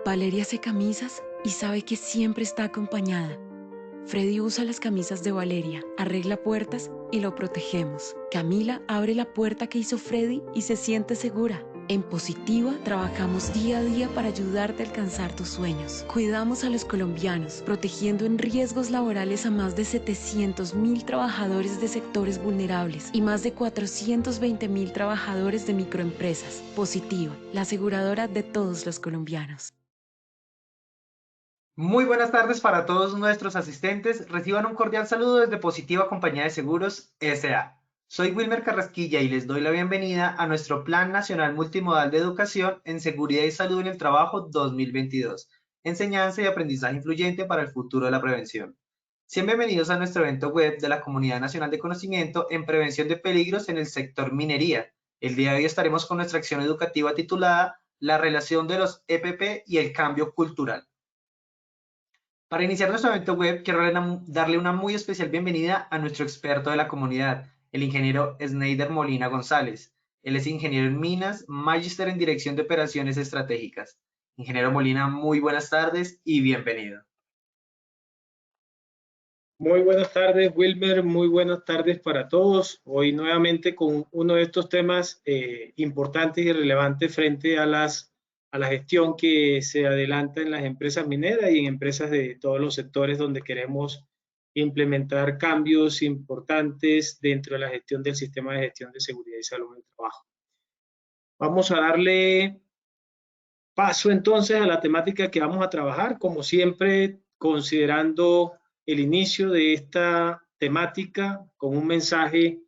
Valeria hace camisas y sabe que siempre está acompañada. Freddy usa las camisas de Valeria, arregla puertas y lo protegemos. Camila abre la puerta que hizo Freddy y se siente segura. En Positiva trabajamos día a día para ayudarte a alcanzar tus sueños. Cuidamos a los colombianos, protegiendo en riesgos laborales a más de 700.000 trabajadores de sectores vulnerables y más de 420.000 trabajadores de microempresas. Positiva, la aseguradora de todos los colombianos. Muy buenas tardes para todos nuestros asistentes. Reciban un cordial saludo desde Positiva Compañía de Seguros S.A. Soy Wilmer Carrasquilla y les doy la bienvenida a nuestro Plan Nacional Multimodal de Educación en Seguridad y Salud en el Trabajo 2022. Enseñanza y aprendizaje influyente para el futuro de la prevención. Sean bienvenidos a nuestro evento web de la Comunidad Nacional de Conocimiento en Prevención de Peligros en el Sector Minería. El día de hoy estaremos con nuestra acción educativa titulada La relación de los EPP y el cambio cultural. Para iniciar nuestro evento web, quiero darle una muy especial bienvenida a nuestro experto de la comunidad, el ingeniero Sneider Molina González. Él es ingeniero en minas, magíster en dirección de operaciones estratégicas. Ingeniero Molina, muy buenas tardes y bienvenido. Muy buenas tardes, Wilmer. Muy buenas tardes para todos. Hoy nuevamente con uno de estos temas importantes y relevantes frente a la gestión que se adelanta en las empresas mineras y en empresas de todos los sectores donde queremos implementar cambios importantes dentro de la gestión del sistema de gestión de seguridad y salud en el trabajo. Vamos a darle paso entonces a la temática que vamos a trabajar, como siempre, considerando el inicio de esta temática con un mensaje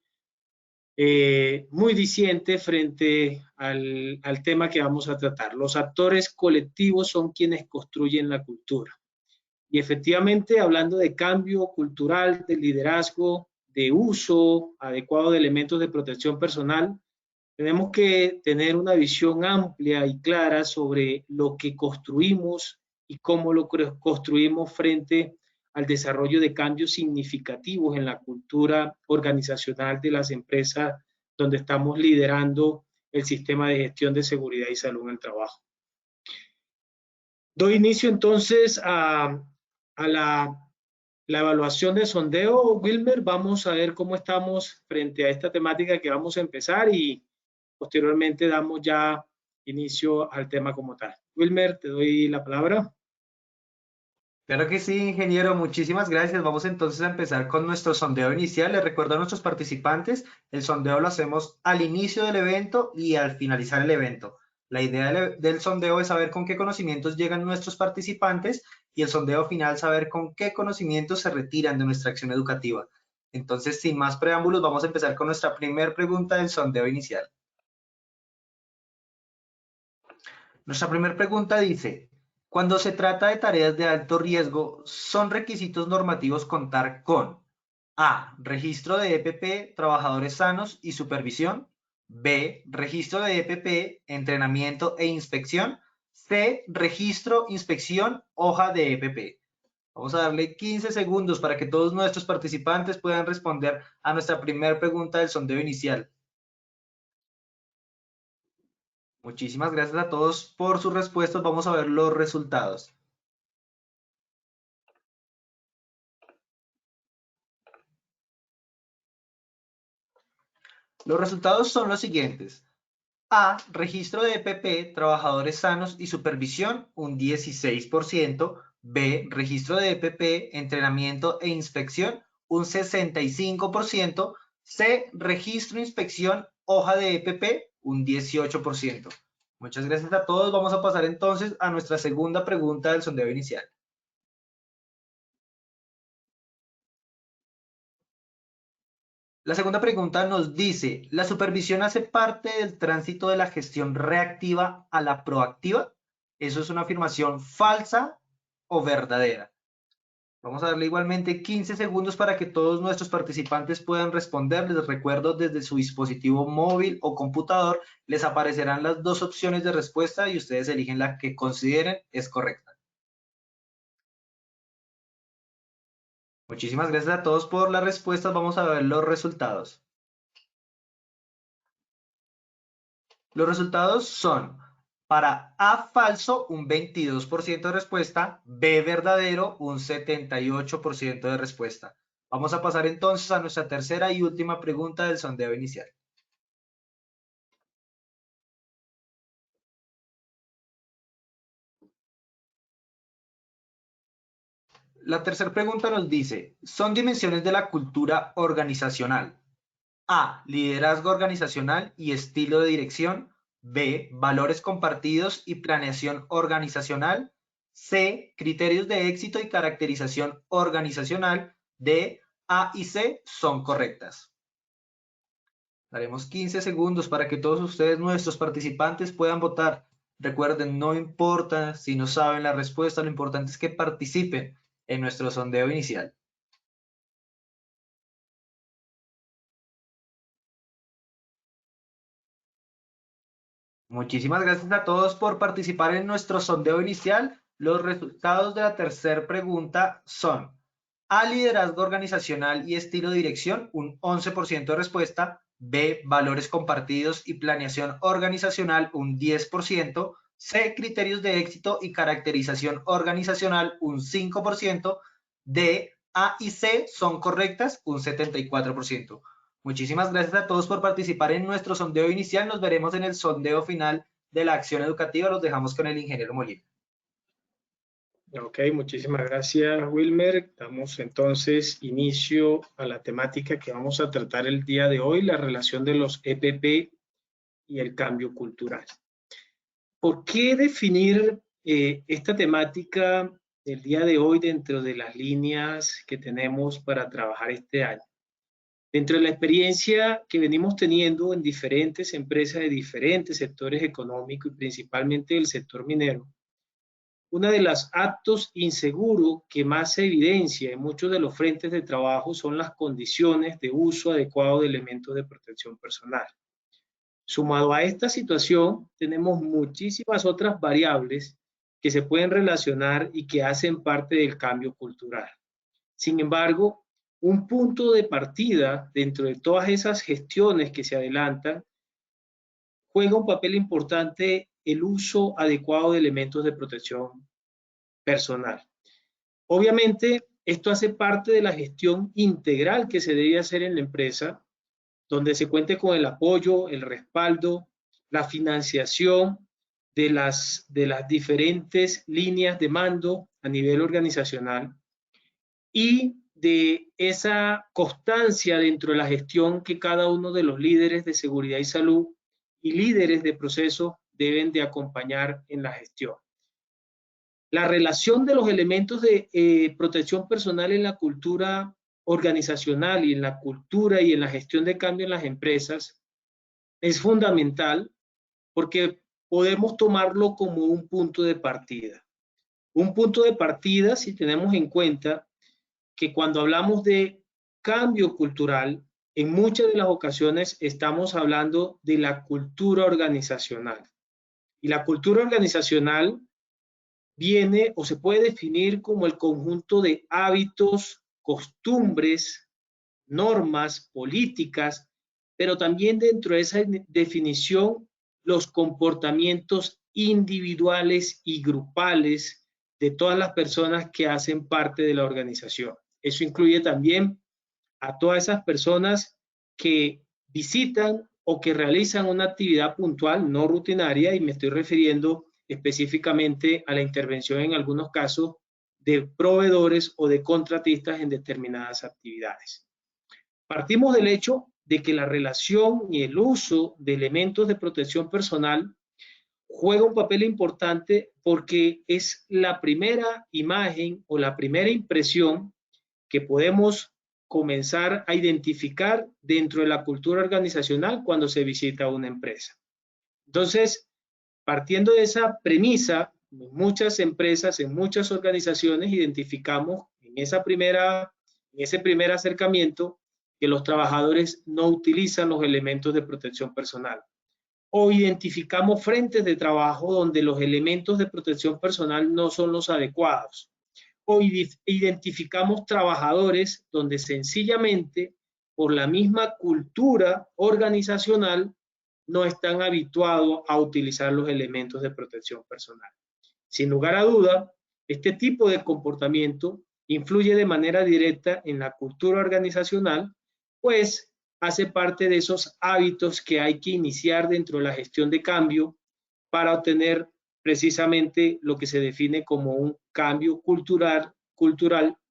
muy diciente frente al tema que vamos a tratar. Los actores colectivos son quienes construyen la cultura. Y efectivamente, hablando de cambio cultural, de liderazgo, de uso adecuado de elementos de protección personal, tenemos que tener una visión amplia y clara sobre lo que construimos y cómo lo construimos frente al desarrollo de cambios significativos en la cultura organizacional de las empresas donde estamos liderando el sistema de gestión de seguridad y salud en el trabajo. Doy inicio entonces a la evaluación de sondeo. Wilmer, vamos a ver cómo estamos frente a esta temática que vamos a empezar y posteriormente damos ya inicio al tema como tal. Wilmer, te doy la palabra. Claro que sí, ingeniero, muchísimas gracias. Vamos entonces a empezar con nuestro sondeo inicial. Les recuerdo a nuestros participantes, el sondeo lo hacemos al inicio del evento y al finalizar el evento. La idea del sondeo es saber con qué conocimientos llegan nuestros participantes y el sondeo final saber con qué conocimientos se retiran de nuestra acción educativa. Entonces, sin más preámbulos, vamos a empezar con nuestra primera pregunta del sondeo inicial. Nuestra primera pregunta dice, cuando se trata de tareas de alto riesgo, ¿son requisitos normativos contar con A, registro de EPP, trabajadores sanos y supervisión? B, registro de EPP, entrenamiento e inspección? C, registro, inspección, hoja de EPP. Vamos a darle 15 segundos para que todos nuestros participantes puedan responder a nuestra primera pregunta del sondeo inicial. Muchísimas gracias a todos por sus respuestas. Vamos a ver los resultados. Los resultados son los siguientes. A, registro de EPP, trabajadores sanos y supervisión, un 16%. B, registro de EPP, entrenamiento e inspección, un 65%. C, registro, inspección, hoja de EPP, un 18%. Muchas gracias a todos. Vamos a pasar entonces a nuestra segunda pregunta del sondeo inicial. La segunda pregunta nos dice, ¿la supervisión hace parte del tránsito de la gestión reactiva a la proactiva? ¿Eso es una afirmación falsa o verdadera? Vamos a darle igualmente 15 segundos para que todos nuestros participantes puedan responder. Les recuerdo, desde su dispositivo móvil o computador les aparecerán las dos opciones de respuesta y ustedes eligen la que consideren es correcta. Muchísimas gracias a todos por las respuestas. Vamos a ver los resultados. Los resultados son Para A, falso, un 22% de respuesta. B, verdadero, un 78% de respuesta. Vamos a pasar entonces a nuestra tercera y última pregunta del sondeo inicial. La tercera pregunta nos dice, ¿son dimensiones de la cultura organizacional? A, liderazgo organizacional y estilo de dirección. B, valores compartidos y planeación organizacional. C, criterios de éxito y caracterización organizacional. D, A y C son correctas. Daremos 15 segundos para que todos ustedes, nuestros participantes, puedan votar. Recuerden, no importa si no saben la respuesta, lo importante es que participen en nuestro sondeo inicial. Muchísimas gracias a todos por participar en nuestro sondeo inicial. Los resultados de la tercera pregunta son A, liderazgo organizacional y estilo de dirección, un 11% de respuesta. B, valores compartidos y planeación organizacional, un 10%. C, criterios de éxito y caracterización organizacional, un 5%. D, A y C son correctas, un 74%. Muchísimas gracias a todos por participar en nuestro sondeo inicial. Nos veremos en el sondeo final de la acción educativa. Los dejamos con el ingeniero Molina. Ok, muchísimas gracias, Wilmer. Damos entonces inicio a la temática que vamos a tratar el día de hoy, la relación de los EPP y el cambio cultural. ¿Por qué definir esta temática el día de hoy dentro de las líneas que tenemos para trabajar este año? Dentro de la experiencia que venimos teniendo en diferentes empresas de diferentes sectores económicos y principalmente del sector minero, uno de los actos inseguros que más se evidencia en muchos de los frentes de trabajo son las condiciones de uso adecuado de elementos de protección personal. Sumado a esta situación, tenemos muchísimas otras variables que se pueden relacionar y que hacen parte del cambio cultural. Sin embargo, un punto de partida dentro de todas esas gestiones que se adelantan juega un papel importante el uso adecuado de elementos de protección personal. Obviamente, esto hace parte de la gestión integral que se debe hacer en la empresa, donde se cuente con el apoyo, el respaldo, la financiación de las diferentes líneas de mando a nivel organizacional y de esa constancia dentro de la gestión que cada uno de los líderes de seguridad y salud y líderes de proceso deben de acompañar en la gestión. La relación de los elementos de protección personal en la cultura organizacional y en la cultura y en la gestión de cambio en las empresas es fundamental porque podemos tomarlo como un punto de partida. Un punto de partida si tenemos en cuenta que cuando hablamos de cambio cultural, en muchas de las ocasiones estamos hablando de la cultura organizacional. Y la cultura organizacional viene o se puede definir como el conjunto de hábitos, costumbres, normas, políticas, pero también dentro de esa definición los comportamientos individuales y grupales de todas las personas que hacen parte de la organización. Eso incluye también a todas esas personas que visitan o que realizan una actividad puntual, no rutinaria, y me estoy refiriendo específicamente a la intervención en algunos casos de proveedores o de contratistas en determinadas actividades. Partimos del hecho de que la relación y el uso de elementos de protección personal juega un papel importante porque es la primera imagen o la primera impresión que podemos comenzar a identificar dentro de la cultura organizacional cuando se visita una empresa. Entonces, partiendo de esa premisa, en muchas empresas, en muchas organizaciones, identificamos en ese primer acercamiento que los trabajadores no utilizan los elementos de protección personal. O identificamos frentes de trabajo donde los elementos de protección personal no son los adecuados. O identificamos trabajadores donde sencillamente por la misma cultura organizacional no están habituados a utilizar los elementos de protección personal. Sin lugar a duda, este tipo de comportamiento influye de manera directa en la cultura organizacional, pues hace parte de esos hábitos que hay que iniciar dentro de la gestión de cambio para obtener precisamente lo que se define como un cambio cultural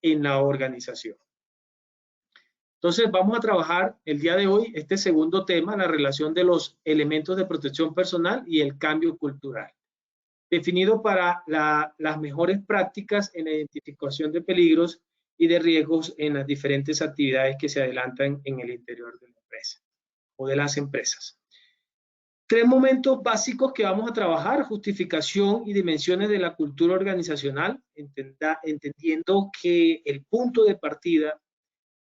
en la organización. Entonces vamos a trabajar el día de hoy este segundo tema, la relación de los elementos de protección personal y el cambio cultural, definido para las mejores prácticas en la identificación de peligros y de riesgos en las diferentes actividades que se adelantan en el interior de la empresa o de las empresas. Tres momentos básicos que vamos a trabajar: justificación y dimensiones de la cultura organizacional, entendiendo que el punto de partida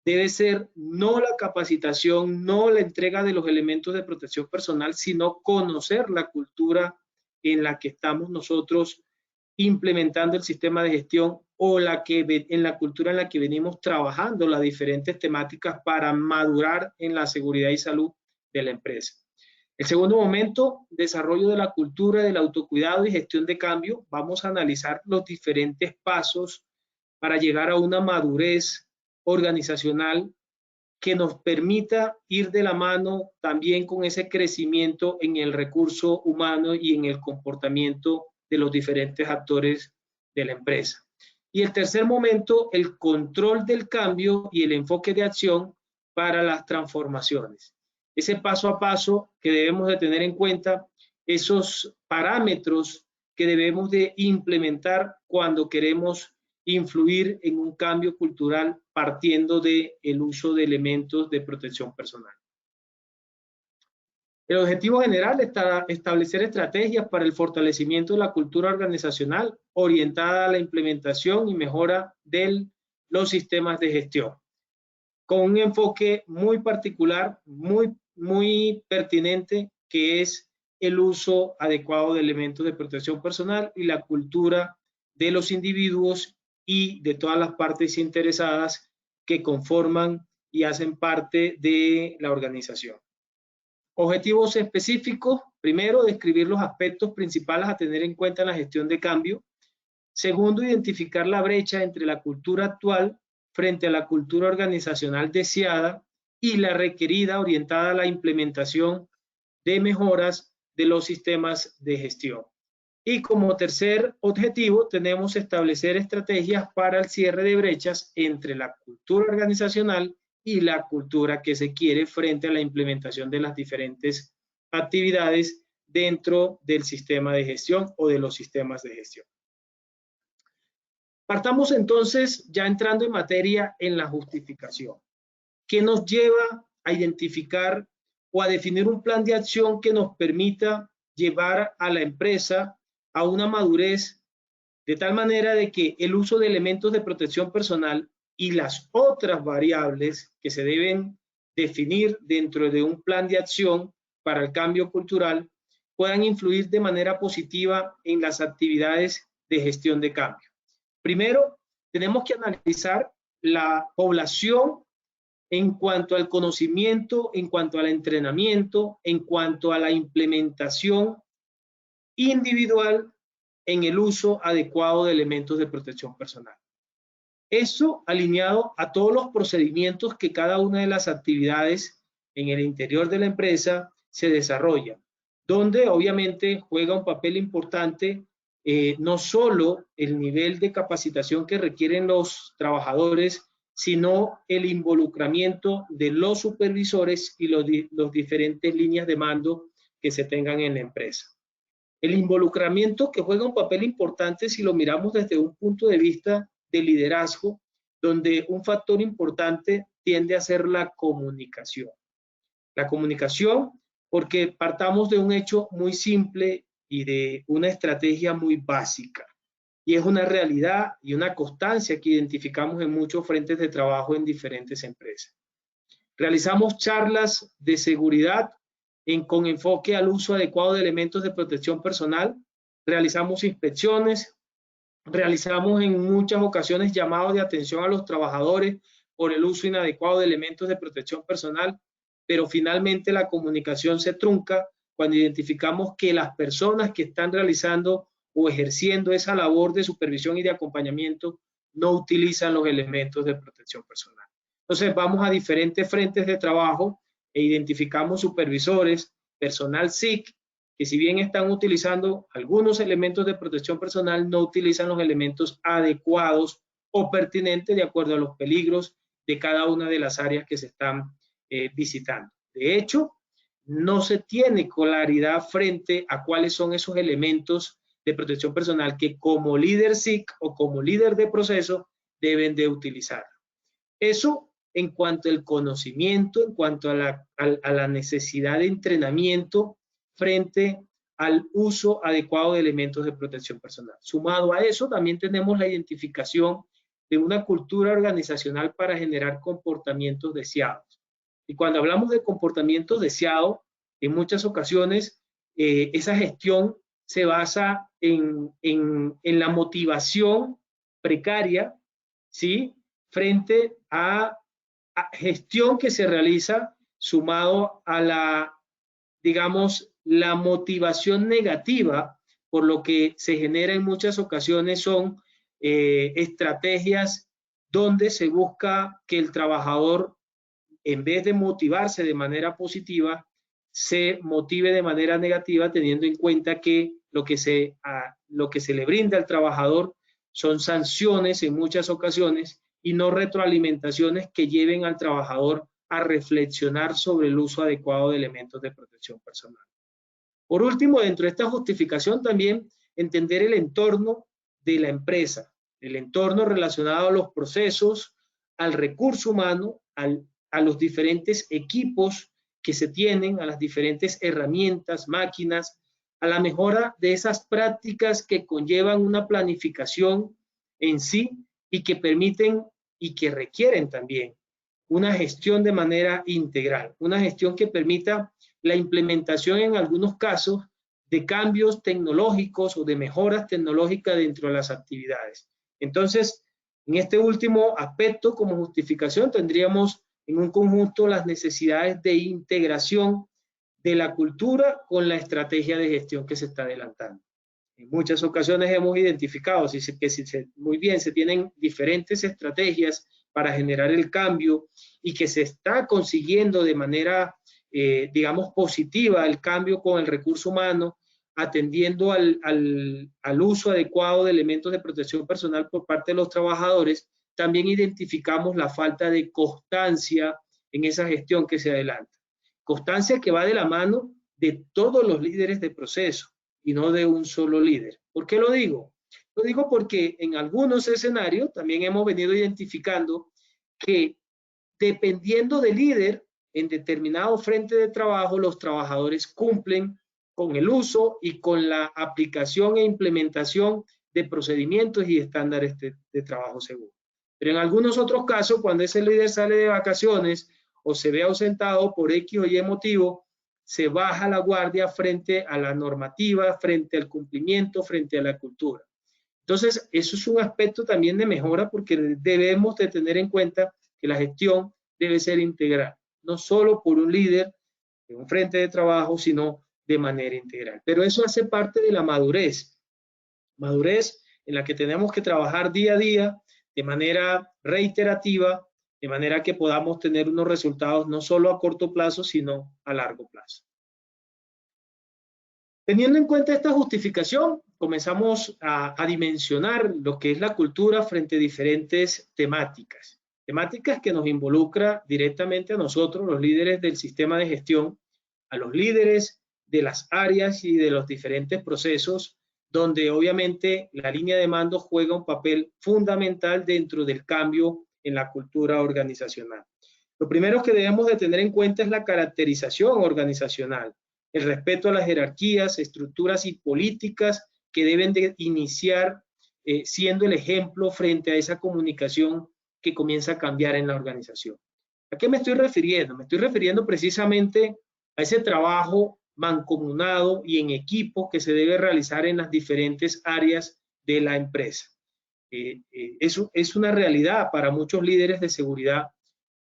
debe ser no la capacitación, no la entrega de los elementos de protección personal, sino conocer la cultura en la que estamos nosotros implementando el sistema de gestión o en la cultura en la que venimos trabajando las diferentes temáticas para madurar en la seguridad y salud de la empresa. El segundo momento, desarrollo de la cultura del autocuidado y gestión de cambio. Vamos a analizar los diferentes pasos para llegar a una madurez organizacional que nos permita ir de la mano también con ese crecimiento en el recurso humano y en el comportamiento de los diferentes actores de la empresa. Y el tercer momento, el control del cambio y el enfoque de acción para las transformaciones. Ese paso a paso que debemos de tener en cuenta, esos parámetros que debemos de implementar cuando queremos influir en un cambio cultural partiendo del uso de elementos de protección personal. El objetivo general es establecer estrategias para el fortalecimiento de la cultura organizacional orientada a la implementación y mejora de los sistemas de gestión, con un enfoque muy particular, muy pertinente, que es el uso adecuado de elementos de protección personal y la cultura de los individuos y de todas las partes interesadas que conforman y hacen parte de la organización. Objetivos específicos: primero, describir los aspectos principales a tener en cuenta en la gestión de cambio. Segundo, identificar la brecha entre la cultura actual frente a la cultura organizacional deseada y la requerida orientada a la implementación de mejoras de los sistemas de gestión. Y como tercer objetivo tenemos establecer estrategias para el cierre de brechas entre la cultura organizacional y la cultura que se quiere frente a la implementación de las diferentes actividades dentro del sistema de gestión o de los sistemas de gestión. Partamos entonces, ya entrando en materia, en la justificación, que nos lleva a identificar o a definir un plan de acción que nos permita llevar a la empresa a una madurez de tal manera de que el uso de elementos de protección personal y las otras variables que se deben definir dentro de un plan de acción para el cambio cultural puedan influir de manera positiva en las actividades de gestión de cambio. Primero, tenemos que analizar la población en cuanto al conocimiento, en cuanto al entrenamiento, en cuanto a la implementación individual en el uso adecuado de elementos de protección personal. Eso alineado a todos los procedimientos que cada una de las actividades en el interior de la empresa se desarrolla, donde obviamente juega un papel importante no solo el nivel de capacitación que requieren los trabajadores, sino el involucramiento de los supervisores y los diferentes líneas de mando que se tengan en la empresa. El involucramiento que juega un papel importante si lo miramos desde un punto de vista de liderazgo, donde un factor importante tiende a ser la comunicación. La comunicación, porque partamos de un hecho muy simple y de una estrategia muy básica. Y es una realidad y una constancia que identificamos en muchos frentes de trabajo en diferentes empresas. Realizamos charlas de seguridad con enfoque al uso adecuado de elementos de protección personal. Realizamos inspecciones. Realizamos en muchas ocasiones llamados de atención a los trabajadores por el uso inadecuado de elementos de protección personal, pero finalmente la comunicación se trunca cuando identificamos que las personas que están realizando o ejerciendo esa labor de supervisión y de acompañamiento no utilizan los elementos de protección personal. Entonces vamos a diferentes frentes de trabajo e identificamos supervisores, personal SIC, que si bien están utilizando algunos elementos de protección personal, no utilizan los elementos adecuados o pertinentes de acuerdo a los peligros de cada una de las áreas que se están visitando. De hecho, no se tiene claridad frente a cuáles son esos elementos de protección personal que como líder SIC o como líder de proceso deben de utilizar. Eso en cuanto al conocimiento, en cuanto a la necesidad de entrenamiento frente al uso adecuado de elementos de protección personal. Sumado a eso, también tenemos la identificación de una cultura organizacional para generar comportamientos deseados. Y cuando hablamos de comportamientos deseados, en muchas ocasiones esa gestión se basa en la motivación precaria, ¿sí?, frente a gestión que se realiza sumado a la, digamos, la motivación negativa, por lo que se genera en muchas ocasiones son estrategias donde se busca que el trabajador, en vez de motivarse de manera positiva, se motive de manera negativa, teniendo en cuenta que lo que se le brinda al trabajador son sanciones en muchas ocasiones y no retroalimentaciones que lleven al trabajador a reflexionar sobre el uso adecuado de elementos de protección personal. Por último, dentro de esta justificación también entender el entorno de la empresa, el entorno relacionado a los procesos, al recurso humano, a los diferentes equipos que se tienen, a las diferentes herramientas, máquinas, a la mejora de esas prácticas que conllevan una planificación en sí y que permiten y que requieren también una gestión de manera integral, una gestión que permita la implementación en algunos casos de cambios tecnológicos o de mejoras tecnológicas dentro de las actividades. Entonces, en este último aspecto, como justificación, tendríamos en un conjunto las necesidades de integración de la cultura con la estrategia de gestión que se está adelantando. En muchas ocasiones hemos identificado muy bien se tienen diferentes estrategias para generar el cambio y que se está consiguiendo de manera, digamos, positiva el cambio con el recurso humano, atendiendo al uso adecuado de elementos de protección personal por parte de los trabajadores. También identificamos la falta de constancia en esa gestión que se adelanta. Constancia que va de la mano de todos los líderes de proceso y no de un solo líder. ¿Por qué lo digo? Lo digo porque en algunos escenarios también hemos venido identificando que dependiendo del líder en determinado frente de trabajo, los trabajadores cumplen con el uso y con la aplicación e implementación de procedimientos y estándares de trabajo seguro. Pero en algunos otros casos, cuando ese líder sale de vacaciones o se ve ausentado por X o Y motivo, se baja la guardia frente a la normativa, frente al cumplimiento, frente a la cultura. Entonces, eso es un aspecto también de mejora porque debemos de tener en cuenta que la gestión debe ser integral, no solo por un líder de un frente de trabajo, sino de manera integral. Pero eso hace parte de la madurez en la que tenemos que trabajar día a día de manera reiterativa, de manera que podamos tener unos resultados no solo a corto plazo, sino a largo plazo. Teniendo en cuenta esta justificación, comenzamos a dimensionar lo que es la cultura frente a diferentes temáticas. Temáticas que nos involucra directamente a nosotros, los líderes del sistema de gestión, a los líderes de las áreas y de los diferentes procesos, donde obviamente la línea de mando juega un papel fundamental dentro del cambio en la cultura organizacional. Lo primero que debemos de tener en cuenta es la caracterización organizacional, el respeto a las jerarquías, estructuras y políticas que deben de iniciar siendo el ejemplo frente a esa comunicación que comienza a cambiar en la organización. ¿A qué me estoy refiriendo? Me estoy refiriendo precisamente a ese trabajo mancomunado y en equipo que se debe realizar en las diferentes áreas de la empresa. Eso es una realidad para muchos líderes de seguridad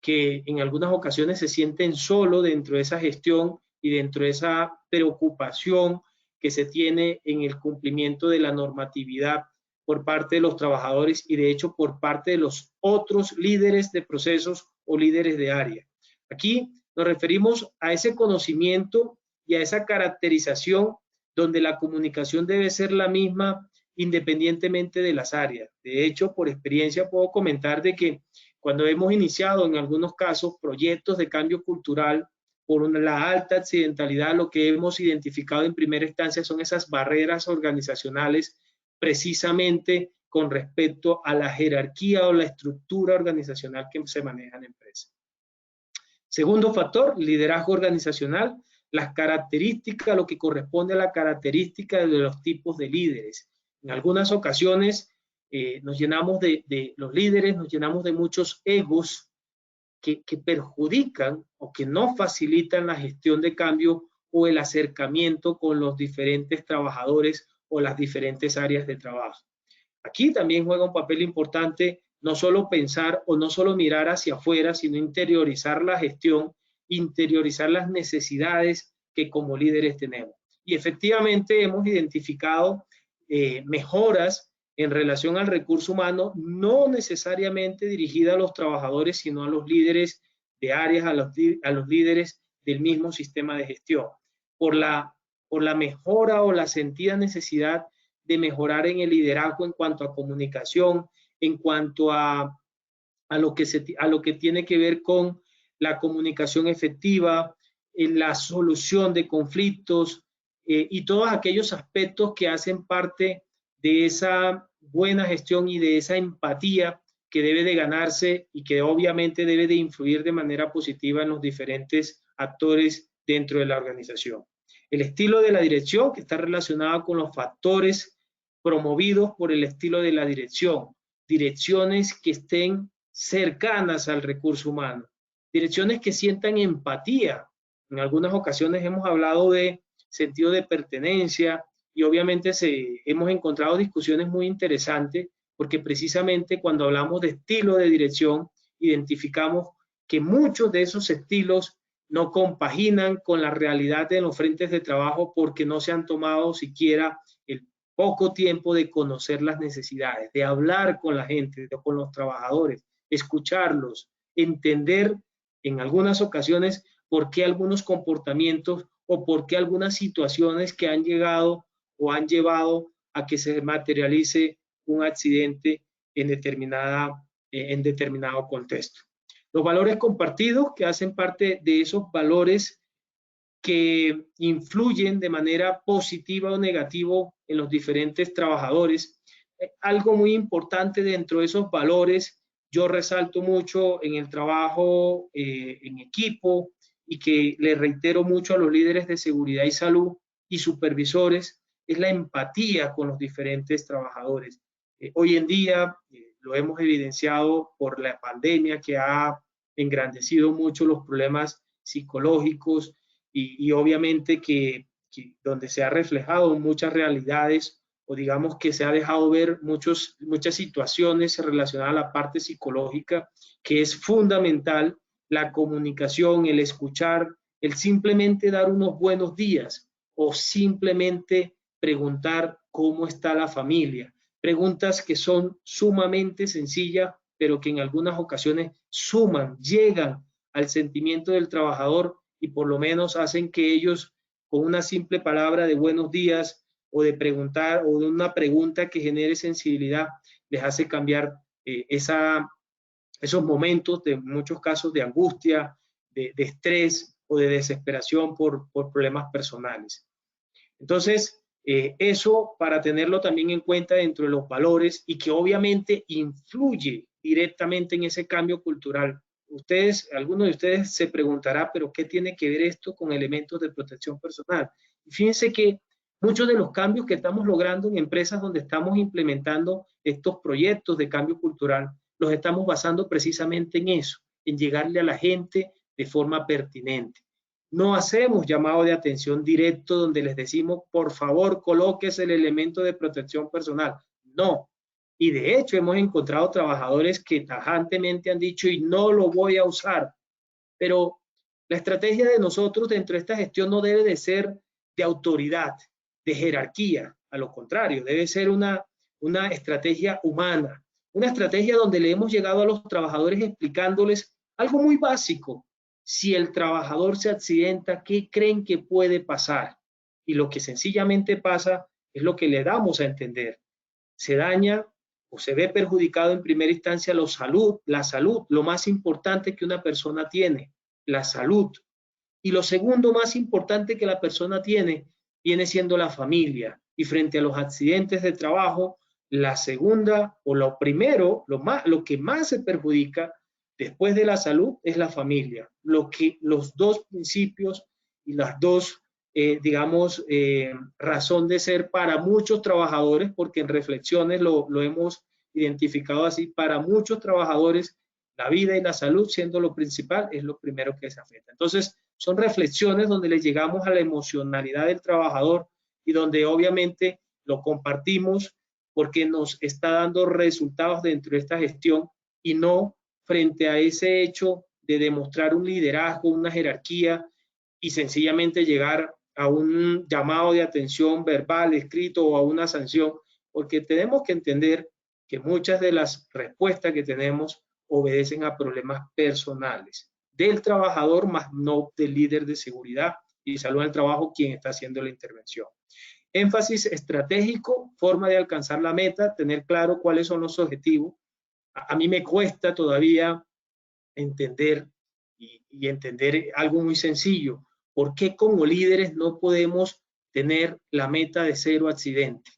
que en algunas ocasiones se sienten solos dentro de esa gestión y dentro de esa preocupación que se tiene en el cumplimiento de la normatividad por parte de los trabajadores y de hecho por parte de los otros líderes de procesos o líderes de área. Aquí nos referimos a ese conocimiento y a esa caracterización donde la comunicación debe ser la misma independientemente de las áreas. De hecho, por experiencia puedo comentar de que cuando hemos iniciado en algunos casos proyectos de cambio cultural por la alta accidentalidad, lo que hemos identificado en primera instancia son esas barreras organizacionales precisamente con respecto a la jerarquía o la estructura organizacional que se maneja en la empresa. Segundo factor, liderazgo organizacional, las características, lo que corresponde a la característica de los tipos de líderes. En algunas ocasiones nos llenamos de los líderes, nos llenamos de muchos egos que perjudican o que no facilitan la gestión de cambio o el acercamiento con los diferentes trabajadores o las diferentes áreas de trabajo. Aquí también juega un papel importante no solo pensar o no solo mirar hacia afuera, sino interiorizar la gestión, interiorizar las necesidades que como líderes tenemos. Y efectivamente hemos identificado mejoras en relación al recurso humano, no necesariamente dirigida a los trabajadores, sino a los líderes de áreas, a los líderes del mismo sistema de gestión, por la mejora o la sentida necesidad de mejorar en el liderazgo en cuanto a comunicación, en cuanto a lo que tiene que ver con la comunicación efectiva, en la solución de conflictos y todos aquellos aspectos que hacen parte de esa buena gestión y de esa empatía que debe de ganarse y que obviamente debe de influir de manera positiva en los diferentes actores dentro de la organización. El estilo de la dirección, que está relacionado con los factores promovidos por el estilo de la dirección. Direcciones que estén cercanas al recurso humano. Direcciones que sientan empatía. En algunas ocasiones hemos hablado de sentido de pertenencia y obviamente hemos encontrado discusiones muy interesantes porque precisamente cuando hablamos de estilo de dirección identificamos que muchos de esos estilos no compaginan con la realidad de los frentes de trabajo porque no se han tomado siquiera el poco tiempo de conocer las necesidades, de hablar con la gente, con los trabajadores, escucharlos, entender en algunas ocasiones por qué algunos comportamientos o por qué algunas situaciones que han llegado o han llevado a que se materialice un accidente en determinado contexto. Los valores compartidos que hacen parte de esos valores que influyen de manera positiva o negativa en los diferentes trabajadores. Algo muy importante dentro de esos valores, yo resalto mucho en el trabajo en equipo y que le reitero mucho a los líderes de seguridad y salud y supervisores, es la empatía con los diferentes trabajadores. Hoy en día lo hemos evidenciado por la pandemia que ha engrandecido mucho los problemas psicológicos y obviamente que donde se ha reflejado muchas realidades o digamos que se ha dejado ver muchas situaciones relacionadas a la parte psicológica, que es fundamental la comunicación, el escuchar, el simplemente dar unos buenos días o simplemente preguntar cómo está la familia. Preguntas que son sumamente sencillas, pero que en algunas ocasiones suman, llegan al sentimiento del trabajador y por lo menos hacen que ellos con una simple palabra de buenos días o de preguntar o de una pregunta que genere sensibilidad les hace cambiar esos momentos de muchos casos de angustia, de estrés o de desesperación por problemas personales. Entonces, eso para tenerlo también en cuenta dentro de los valores y que obviamente influye directamente en ese cambio cultural. Algunos de ustedes se preguntará, pero ¿qué tiene que ver esto con elementos de protección personal? Y fíjense que muchos de los cambios que estamos logrando en empresas donde estamos implementando estos proyectos de cambio cultural, los estamos basando precisamente en eso, en llegarle a la gente de forma pertinente. No hacemos llamado de atención directo donde les decimos, por favor, colóquese el elemento de protección personal. No. Y de hecho hemos encontrado trabajadores que tajantemente han dicho, y no lo voy a usar. Pero La estrategia de nosotros dentro de esta gestión no debe de ser de autoridad, de jerarquía, a lo contrario, debe ser una estrategia humana, una estrategia donde le hemos llegado a los trabajadores explicándoles algo muy básico. Si el trabajador se accidenta, ¿qué creen que puede pasar? Y lo que sencillamente pasa es lo que le damos a entender. Se daña o se ve perjudicado en primera instancia la salud, lo más importante que una persona tiene, la salud. Y lo segundo más importante que la persona tiene viene siendo la familia. Y frente a los accidentes de trabajo, la segunda o lo primero, lo que más se perjudica después de la salud es la familia. Los dos principios y las dos, razón de ser para muchos trabajadores, porque en reflexiones lo hemos identificado así, para muchos trabajadores la vida y la salud siendo lo principal es lo primero que se afecta. Entonces, son reflexiones donde le llegamos a la emocionalidad del trabajador y donde obviamente lo compartimos porque nos está dando resultados dentro de esta gestión y no frente a ese hecho de demostrar un liderazgo, una jerarquía y sencillamente llegar a un llamado de atención verbal, escrito o a una sanción, porque tenemos que entender que muchas de las respuestas que tenemos obedecen a problemas personales del trabajador, más no del líder de seguridad y salud del trabajo quien está haciendo la intervención. Énfasis estratégico, forma de alcanzar la meta, tener claro cuáles son los objetivos. A mí me cuesta todavía entender y entender algo muy sencillo. ¿Por qué como líderes no podemos tener la meta de 0 accidente?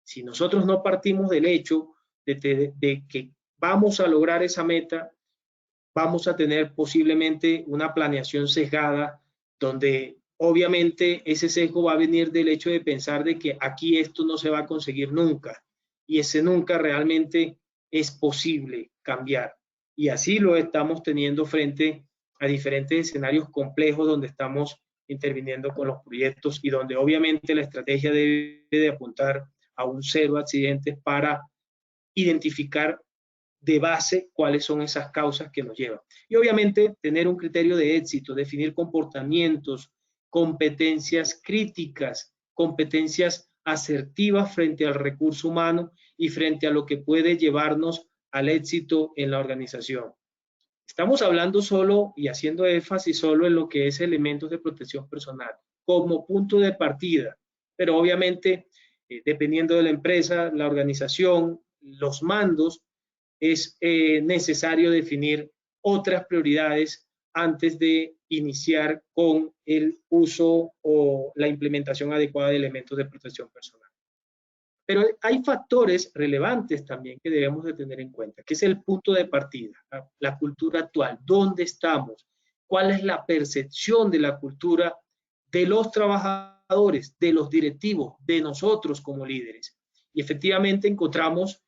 Si nosotros no partimos del hecho de que vamos a lograr esa meta, vamos a tener posiblemente una planeación sesgada donde obviamente ese sesgo va a venir del hecho de pensar de que aquí esto no se va a conseguir nunca y ese nunca realmente es posible cambiar. Y así lo estamos teniendo frente a diferentes escenarios complejos donde estamos interviniendo con los proyectos y donde obviamente la estrategia debe de apuntar a un 0 accidentes para identificar de base cuáles son esas causas que nos llevan. Y obviamente tener un criterio de éxito, definir comportamientos, competencias críticas, competencias asertivas frente al recurso humano y frente a lo que puede llevarnos al éxito en la organización. Estamos hablando solo y haciendo énfasis solo en lo que es elementos de protección personal como punto de partida, pero obviamente dependiendo de la empresa, la organización, los mandos, es necesario definir otras prioridades antes de iniciar con el uso o la implementación adecuada de elementos de protección personal. Pero hay factores relevantes también que debemos de tener en cuenta, que es el punto de partida, la cultura actual, dónde estamos, cuál es la percepción de la cultura de los trabajadores, de los directivos, de nosotros como líderes. Y efectivamente encontramos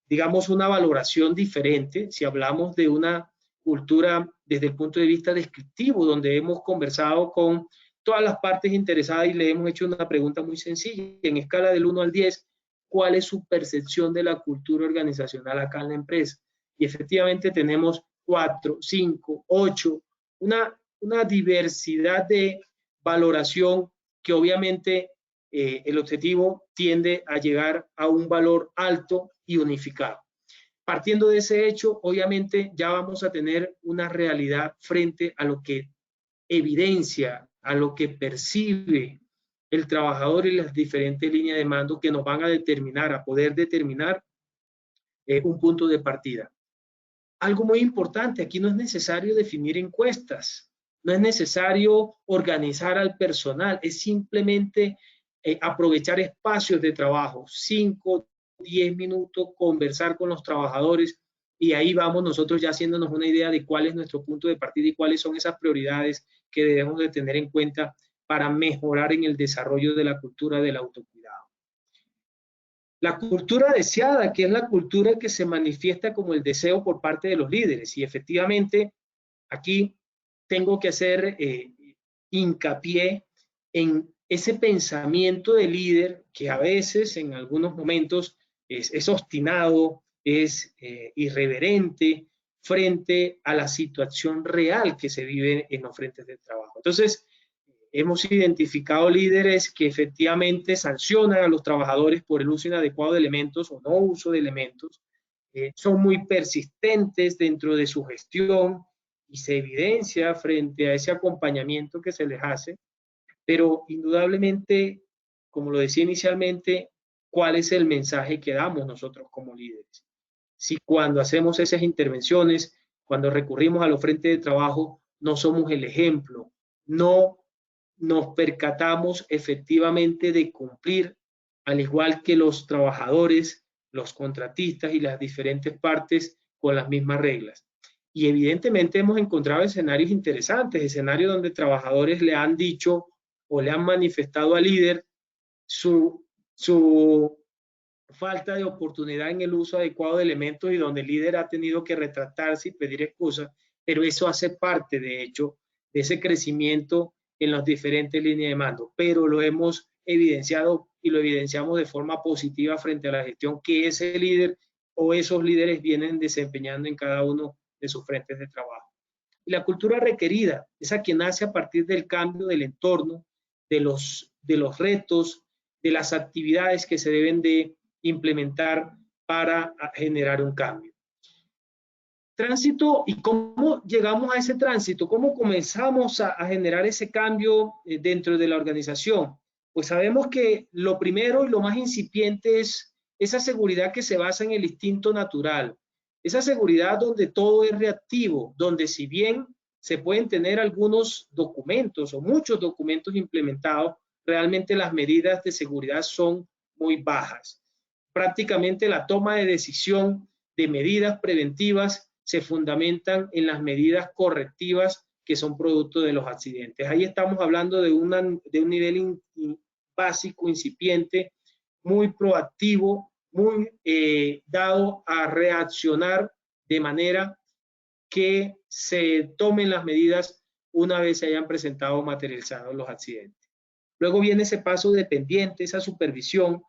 digamos, una valoración diferente si hablamos de una cultura desde el punto de vista descriptivo, donde hemos conversado con todas las partes interesadas y le hemos hecho una pregunta muy sencilla, en escala del 1 al 10, ¿cuál es su percepción de la cultura organizacional acá en la empresa? Y efectivamente tenemos 4, 5, 8, una diversidad de valoración que obviamente el objetivo tiende a llegar a un valor alto y unificado. Partiendo de ese hecho, obviamente ya vamos a tener una realidad frente a lo que evidencia, a lo que percibe el trabajador y las diferentes líneas de mando que nos van a determinar, a poder determinar un punto de partida. Algo muy importante, aquí no es necesario definir encuestas, no es necesario organizar al personal, es simplemente aprovechar espacios de trabajo, 5, 10 minutos, conversar con los trabajadores y ahí vamos nosotros ya haciéndonos una idea de cuál es nuestro punto de partida y cuáles son esas prioridades que debemos de tener en cuenta para mejorar en el desarrollo de la cultura del autocuidado. La cultura deseada, que es la cultura que se manifiesta como el deseo por parte de los líderes y efectivamente aquí tengo que hacer hincapié en ese pensamiento de líder que a veces en algunos momentos es obstinado, es irreverente frente a la situación real que se vive en los frentes de trabajo. Entonces, hemos identificado líderes que efectivamente sancionan a los trabajadores por el uso inadecuado de elementos o no uso de elementos, son muy persistentes dentro de su gestión y se evidencia frente a ese acompañamiento que se les hace, pero indudablemente, como lo decía inicialmente, ¿cuál es el mensaje que damos nosotros como líderes? Si cuando hacemos esas intervenciones, cuando recurrimos a los frentes de trabajo, no somos el ejemplo, no nos percatamos efectivamente de cumplir, al igual que los trabajadores, los contratistas y las diferentes partes, con las mismas reglas. Y evidentemente hemos encontrado escenarios interesantes, escenarios donde trabajadores le han dicho o le han manifestado al líder su falta de oportunidad en el uso adecuado de elementos y donde el líder ha tenido que retractarse y pedir excusas, pero eso hace parte, de hecho, de ese crecimiento en las diferentes líneas de mando. Pero lo hemos evidenciado y lo evidenciamos de forma positiva frente a la gestión que ese líder o esos líderes vienen desempeñando en cada uno de sus frentes de trabajo. Y la cultura requerida, esa que nace a partir del cambio del entorno, de los retos, de las actividades que se deben de implementar para generar un cambio. Tránsito, ¿y cómo llegamos a ese tránsito? ¿Cómo comenzamos a generar ese cambio dentro de la organización? Pues sabemos que lo primero y lo más incipiente es esa seguridad que se basa en el instinto natural, esa seguridad donde todo es reactivo, donde si bien se pueden tener algunos documentos o muchos documentos implementados, realmente las medidas de seguridad son muy bajas. Prácticamente la toma de decisión de medidas preventivas se fundamentan en las medidas correctivas que son producto de los accidentes. Ahí estamos hablando de un nivel básico, incipiente, muy proactivo, muy dado a reaccionar de manera que se tomen las medidas una vez se hayan presentado o materializados los accidentes. Luego viene ese paso dependiente, esa supervisión,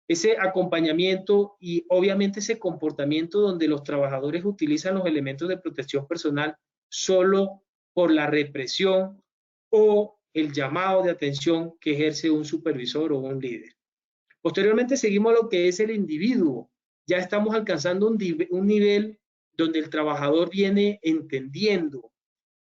ese acompañamiento y obviamente ese comportamiento donde los trabajadores utilizan los elementos de protección personal solo por la represión o el llamado de atención que ejerce un supervisor o un líder. Posteriormente seguimos a lo que es el individuo. Ya estamos alcanzando un nivel donde el trabajador viene entendiendo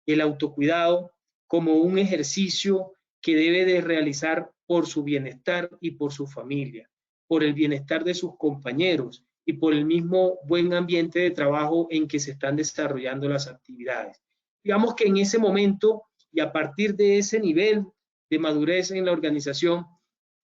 el autocuidado como un ejercicio que debe de realizar por su bienestar y por su familia, por el bienestar de sus compañeros y por el mismo buen ambiente de trabajo en que se están desarrollando las actividades. Digamos que en ese momento y a partir de ese nivel de madurez en la organización,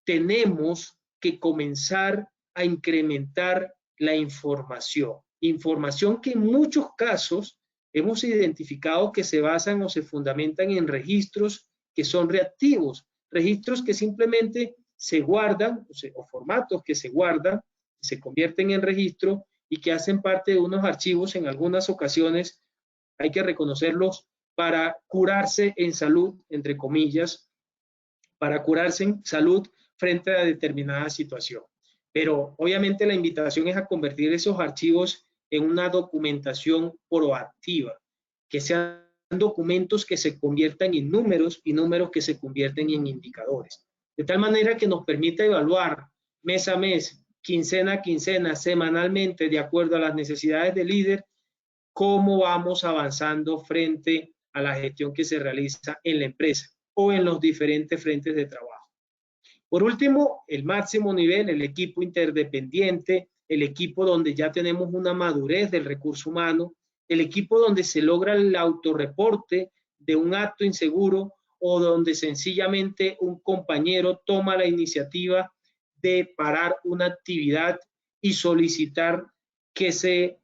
tenemos que comenzar a incrementar la información que en muchos casos hemos identificado que se basan o se fundamentan en registros que son reactivos, registros que simplemente se guardan o formatos que se guardan, se convierten en registro y que hacen parte de unos archivos en algunas ocasiones, hay que reconocerlos, para curarse en salud, entre comillas, para curarse en salud frente a determinada situación. Pero obviamente la invitación es a convertir esos archivos en una documentación proactiva, que sean documentos que se conviertan en números y números que se convierten en indicadores. De tal manera que nos permita evaluar mes a mes, quincena a quincena, semanalmente, de acuerdo a las necesidades del líder, cómo vamos avanzando frente a la gestión que se realiza en la empresa o en los diferentes frentes de trabajo. Por último, el máximo nivel, el equipo interdependiente, el equipo donde ya tenemos una madurez del recurso humano, el equipo donde se logra el autorreporte de un acto inseguro o donde sencillamente un compañero toma la iniciativa de parar una actividad y solicitar que se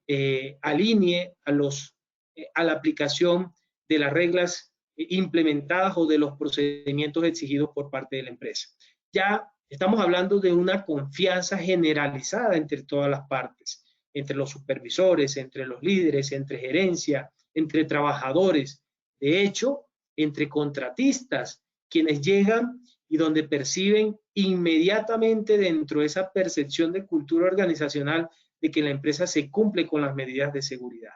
alinee a la aplicación de las reglas implementadas o de los procedimientos exigidos por parte de la empresa. Ya estamos hablando de una confianza generalizada entre todas las partes, entre los supervisores, entre los líderes, entre gerencia, entre trabajadores, de hecho, entre contratistas, quienes llegan y donde perciben inmediatamente dentro de esa percepción de cultura organizacional de que la empresa se cumple con las medidas de seguridad.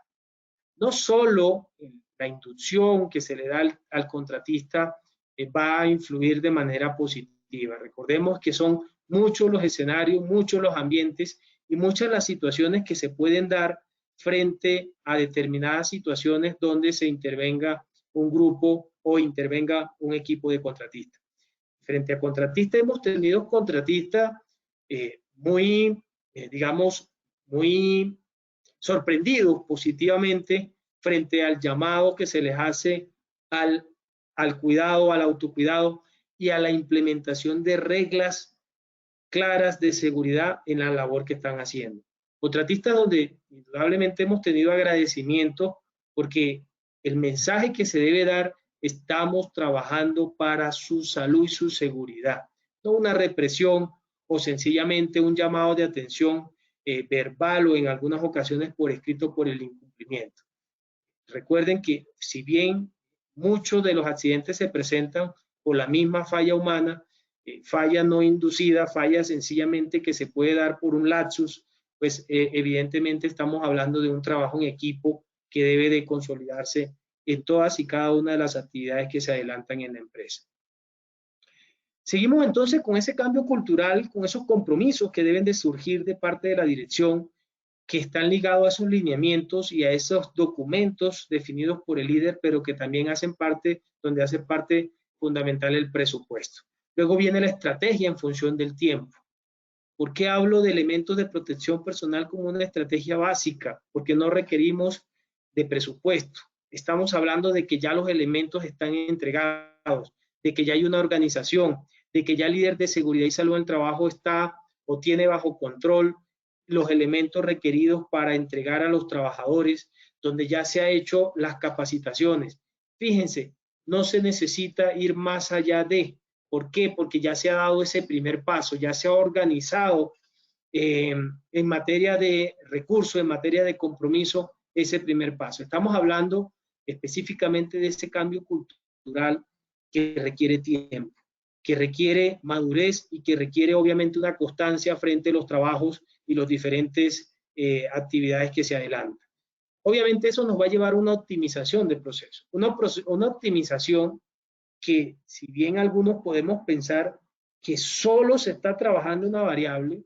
no solo la inducción que se le da al contratista va a influir de manera positiva. Recordemos que son muchos los escenarios, muchos los ambientes y muchas las situaciones que se pueden dar frente a determinadas situaciones donde se intervenga un grupo o intervenga un equipo de contratistas. Frente a contratistas hemos tenido contratistas digamos, muy sorprendidos positivamente frente al llamado que se les hace al cuidado, al autocuidado y a la implementación de reglas claras de seguridad en la labor que están haciendo. Contratistas donde indudablemente hemos tenido agradecimiento porque el mensaje que se debe dar: estamos trabajando para su salud y su seguridad, no una represión o sencillamente un llamado de atención verbal o en algunas ocasiones por escrito por el incumplimiento. Recuerden que si bien muchos de los accidentes se presentan por la misma falla humana, falla no inducida, falla sencillamente que se puede dar por un lapsus, pues evidentemente estamos hablando de un trabajo en equipo que debe de consolidarse en todas y cada una de las actividades que se adelantan en la empresa. Seguimos entonces con ese cambio cultural, con esos compromisos que deben de surgir de parte de la dirección, que están ligados a esos lineamientos y a esos documentos definidos por el líder, pero que también hacen parte, donde hace parte fundamental el presupuesto. Luego viene la estrategia en función del tiempo. ¿Por qué hablo de elementos de protección personal como una estrategia básica? Porque no requerimos de presupuesto. Estamos hablando de que ya los elementos están entregados, de que ya hay una organización, de que ya el líder de seguridad y salud en el trabajo está o tiene bajo control los elementos requeridos para entregar a los trabajadores, donde ya se ha hecho las capacitaciones. Fíjense, no se necesita ir más allá de. ¿Por qué? Porque ya se ha dado ese primer paso, ya se ha organizado en materia de recursos, en materia de compromiso, ese primer paso. Estamos hablando específicamente de ese cambio cultural que requiere tiempo, que requiere madurez y que requiere obviamente una constancia frente a los trabajos y las diferentes actividades que se adelantan. Obviamente eso nos va a llevar a una optimización del proceso, una optimización que, si bien algunos podemos pensar que solo se está trabajando una variable,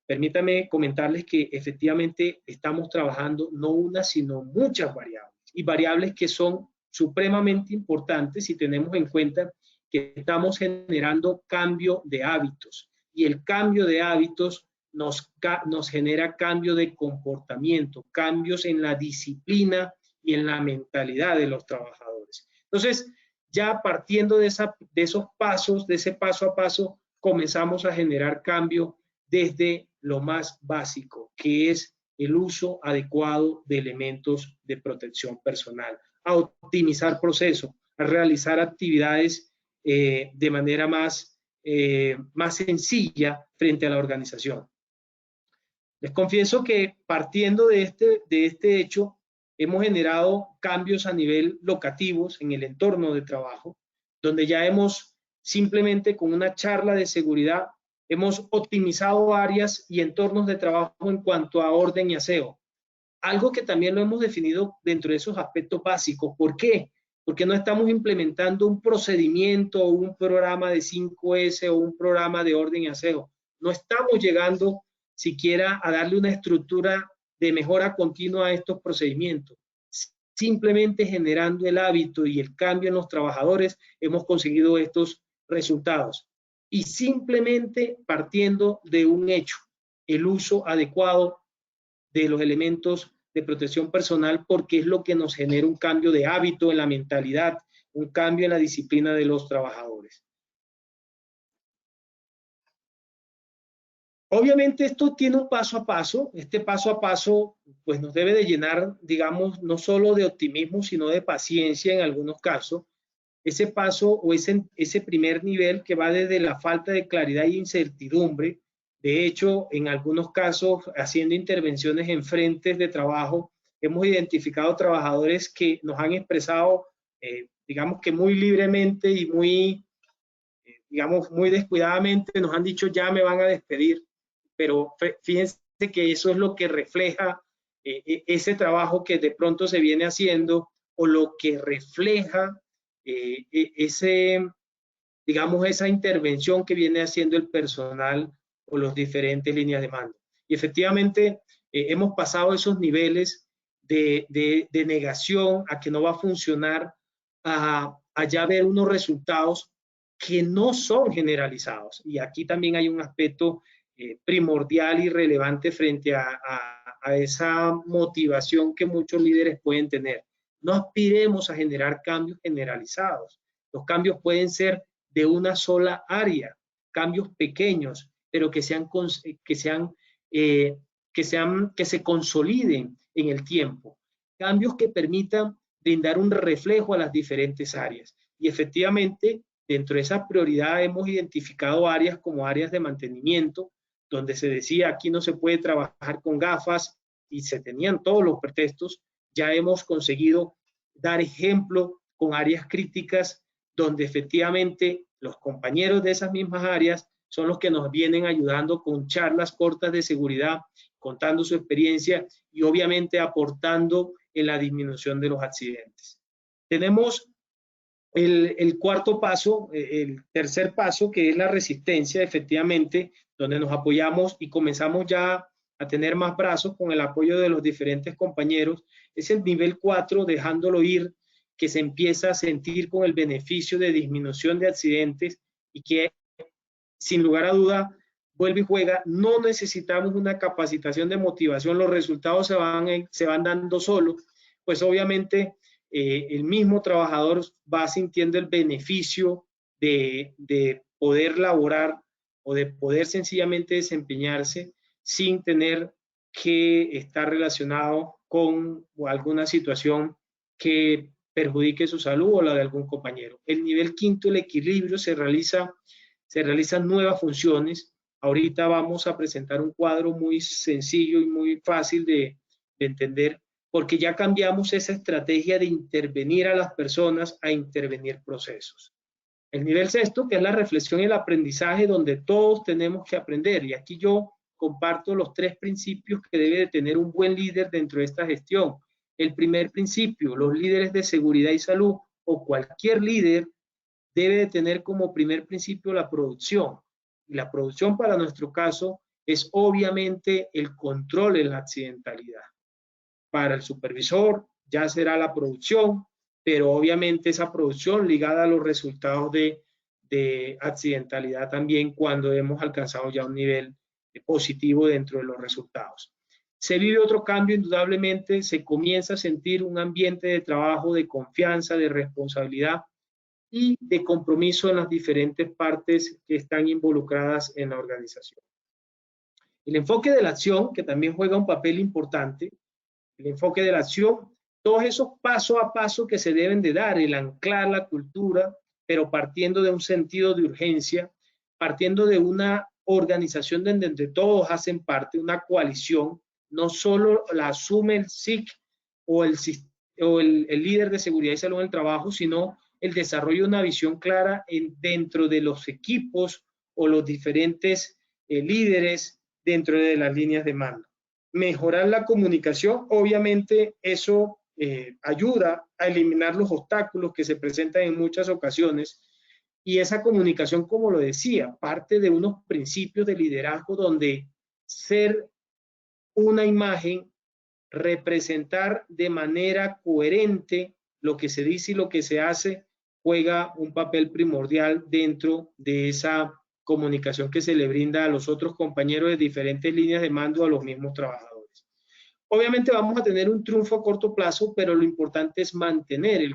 permítanme comentarles que efectivamente estamos trabajando no una, sino muchas variables, y variables que son supremamente importantes si tenemos en cuenta que estamos generando cambio de hábitos, y el cambio de hábitos nos genera cambio de comportamiento, cambios en la disciplina y en la mentalidad de los trabajadores. Entonces, ya partiendo de esos pasos, de ese paso a paso, comenzamos a generar cambio desde lo más básico, que es el uso adecuado de elementos de protección personal, a optimizar procesos, a realizar actividades de manera más sencilla frente a la organización. Les confieso que partiendo de este hecho, hemos generado cambios a nivel locativos en el entorno de trabajo, donde ya hemos simplemente con una charla de seguridad, hemos optimizado áreas y entornos de trabajo en cuanto a orden y aseo. Algo que también lo hemos definido dentro de esos aspectos básicos. ¿Por qué? Porque no estamos implementando un procedimiento o un programa de 5S o un programa de orden y aseo. No estamos llegando siquiera a darle una estructura de mejora continua a estos procedimientos. Simplemente generando el hábito y el cambio en los trabajadores hemos conseguido estos resultados. Y simplemente partiendo de un hecho, el uso adecuado de los elementos de protección personal, porque es lo que nos genera un cambio de hábito en la mentalidad, un cambio en la disciplina de los trabajadores. Obviamente esto tiene un paso a paso. Este paso a paso pues nos debe de llenar, digamos, no solo de optimismo, sino de paciencia en algunos casos. Ese paso o ese primer nivel que va desde la falta de claridad e incertidumbre. De hecho, en algunos casos, haciendo intervenciones en frentes de trabajo, hemos identificado trabajadores que nos han expresado, digamos que muy libremente y muy, digamos, muy descuidadamente, nos han dicho ya me van a despedir. Pero fíjense que eso es lo que refleja ese trabajo que de pronto se viene haciendo o lo que refleja digamos, esa intervención que viene haciendo el personal o las diferentes líneas de mando. Y efectivamente hemos pasado esos niveles de negación a que no va a funcionar, a ya ver unos resultados que no son generalizados. Y aquí también hay un aspecto primordial y relevante frente a esa motivación que muchos líderes pueden tener. No aspiremos a generar cambios generalizados. Los cambios pueden ser de una sola área, cambios pequeños, pero que se consoliden en el tiempo, cambios que permitan brindar un reflejo a las diferentes áreas. Y efectivamente, dentro de esa prioridad hemos identificado áreas como áreas de mantenimiento, donde se decía aquí no se puede trabajar con gafas y se tenían todos los pretextos. Ya hemos conseguido dar ejemplo con áreas críticas donde efectivamente los compañeros de esas mismas áreas son los que nos vienen ayudando con charlas cortas de seguridad, contando su experiencia y obviamente aportando en la disminución de los accidentes. Tenemos el cuarto paso, el tercer paso, que es la resistencia, efectivamente, donde nos apoyamos y comenzamos ya a tener más brazos con el apoyo de los diferentes compañeros. Es el nivel 4, dejándolo ir, que se empieza a sentir con el beneficio de disminución de accidentes y que, sin lugar a duda, vuelve y juega. No necesitamos una capacitación de motivación, los resultados se van dando solos, pues obviamente el mismo trabajador va sintiendo el beneficio de poder laborar o de poder sencillamente desempeñarse sin tener que estar relacionado con alguna situación que perjudique su salud o la de algún compañero. El nivel 5, el equilibrio, se realizan nuevas funciones. Ahorita vamos a presentar un cuadro muy sencillo y muy fácil de entender, porque ya cambiamos esa estrategia de intervenir a las personas a intervenir procesos. El nivel 6, que es la reflexión y el aprendizaje, donde todos tenemos que aprender. Y aquí yo comparto los 3 principios que debe de tener un buen líder dentro de esta gestión. El primer principio, los líderes de seguridad y salud o cualquier líder debe de tener como primer principio la producción. Y la producción para nuestro caso es obviamente el control en la accidentalidad. Para el supervisor ya será la producción, pero obviamente esa producción ligada a los resultados de accidentalidad también cuando hemos alcanzado ya un nivel positivo dentro de los resultados. Se vive otro cambio, indudablemente, se comienza a sentir un ambiente de trabajo, de confianza, de responsabilidad y de compromiso en las diferentes partes que están involucradas en la organización. El enfoque de la acción, que también juega un papel importante, el enfoque de la acción, todos esos paso a paso que se deben de dar, el anclar la cultura, pero partiendo de un sentido de urgencia, partiendo de una organización donde todos hacen parte, una coalición, no solo la asume el SIC o el líder de seguridad y salud en el trabajo, sino el desarrollo de una visión clara dentro de los equipos o los diferentes líderes dentro de las líneas de mando. Mejorar la comunicación, obviamente eso ayuda a eliminar los obstáculos que se presentan en muchas ocasiones, y esa comunicación, como lo decía, parte de unos principios de liderazgo donde ser una imagen, representar de manera coherente lo que se dice y lo que se hace, juega un papel primordial dentro de esa comunicación que se le brinda a los otros compañeros de diferentes líneas de mando, a los mismos trabajadores. Obviamente vamos a tener un triunfo a corto plazo, pero lo importante es mantener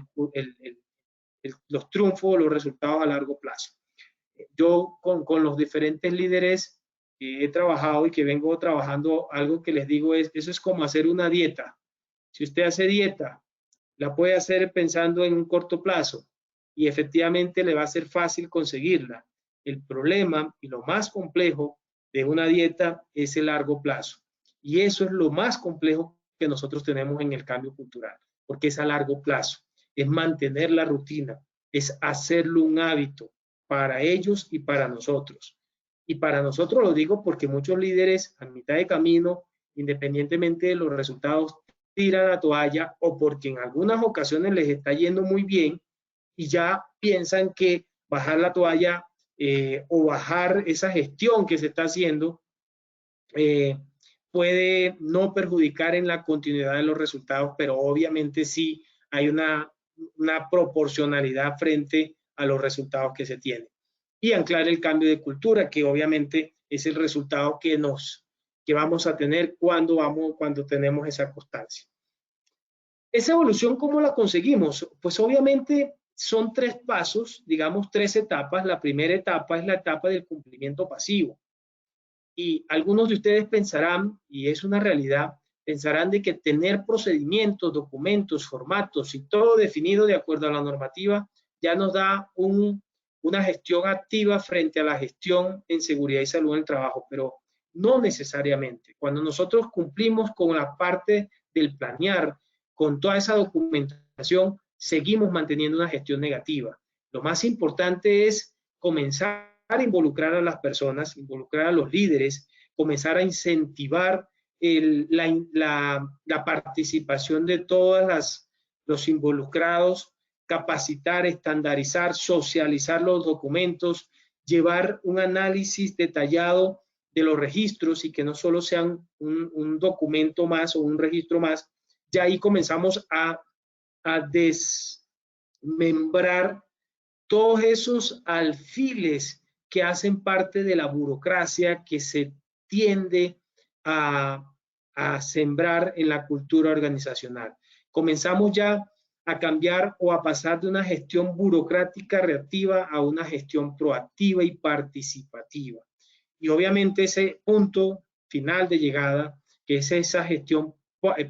los triunfos o los resultados a largo plazo. Yo con los diferentes líderes que he trabajado y que vengo trabajando, algo que les digo es, eso es como hacer una dieta. Si usted hace dieta, la puede hacer pensando en un corto plazo y efectivamente le va a ser fácil conseguirla. El problema y lo más complejo de una dieta es el largo plazo. Y eso es lo más complejo que nosotros tenemos en el cambio cultural, porque es a largo plazo, es mantener la rutina, es hacerlo un hábito para ellos y para nosotros. Y para nosotros lo digo porque muchos líderes a mitad de camino independientemente de los resultados, tiran la toalla o porque en algunas ocasiones les está yendo muy bien y ya piensan que bajar la toalla o bajar esa gestión que se está haciendo puede no perjudicar en la continuidad de los resultados, pero obviamente sí hay una proporcionalidad frente a los resultados que se tienen. Y anclar el cambio de cultura, que obviamente es el resultado que vamos a tener cuando tenemos esa constancia. Esa evolución, ¿cómo la conseguimos? Pues obviamente son 3 pasos, digamos 3 etapas. La primera etapa es la etapa del cumplimiento pasivo. Y algunos de ustedes pensarán, y es una realidad, pensarán de que tener procedimientos, documentos, formatos y todo definido de acuerdo a la normativa ya nos da una gestión activa frente a la gestión en seguridad y salud en el trabajo, pero no necesariamente. Cuando nosotros cumplimos con la parte del planear, con toda esa documentación, seguimos manteniendo una gestión negativa. Lo más importante es comenzar a involucrar a las personas, involucrar a los líderes, comenzar a incentivar la participación de todos los involucrados, capacitar, estandarizar, socializar los documentos, llevar un análisis detallado de los registros y que no solo sean un documento más o un registro más. Ya ahí comenzamos a desmembrar todos esos alfiles que hacen parte de la burocracia que se tiende a sembrar en la cultura organizacional. Comenzamos ya a cambiar o a pasar de una gestión burocrática reactiva a una gestión proactiva y participativa. Y obviamente ese punto final de llegada, que es esa gestión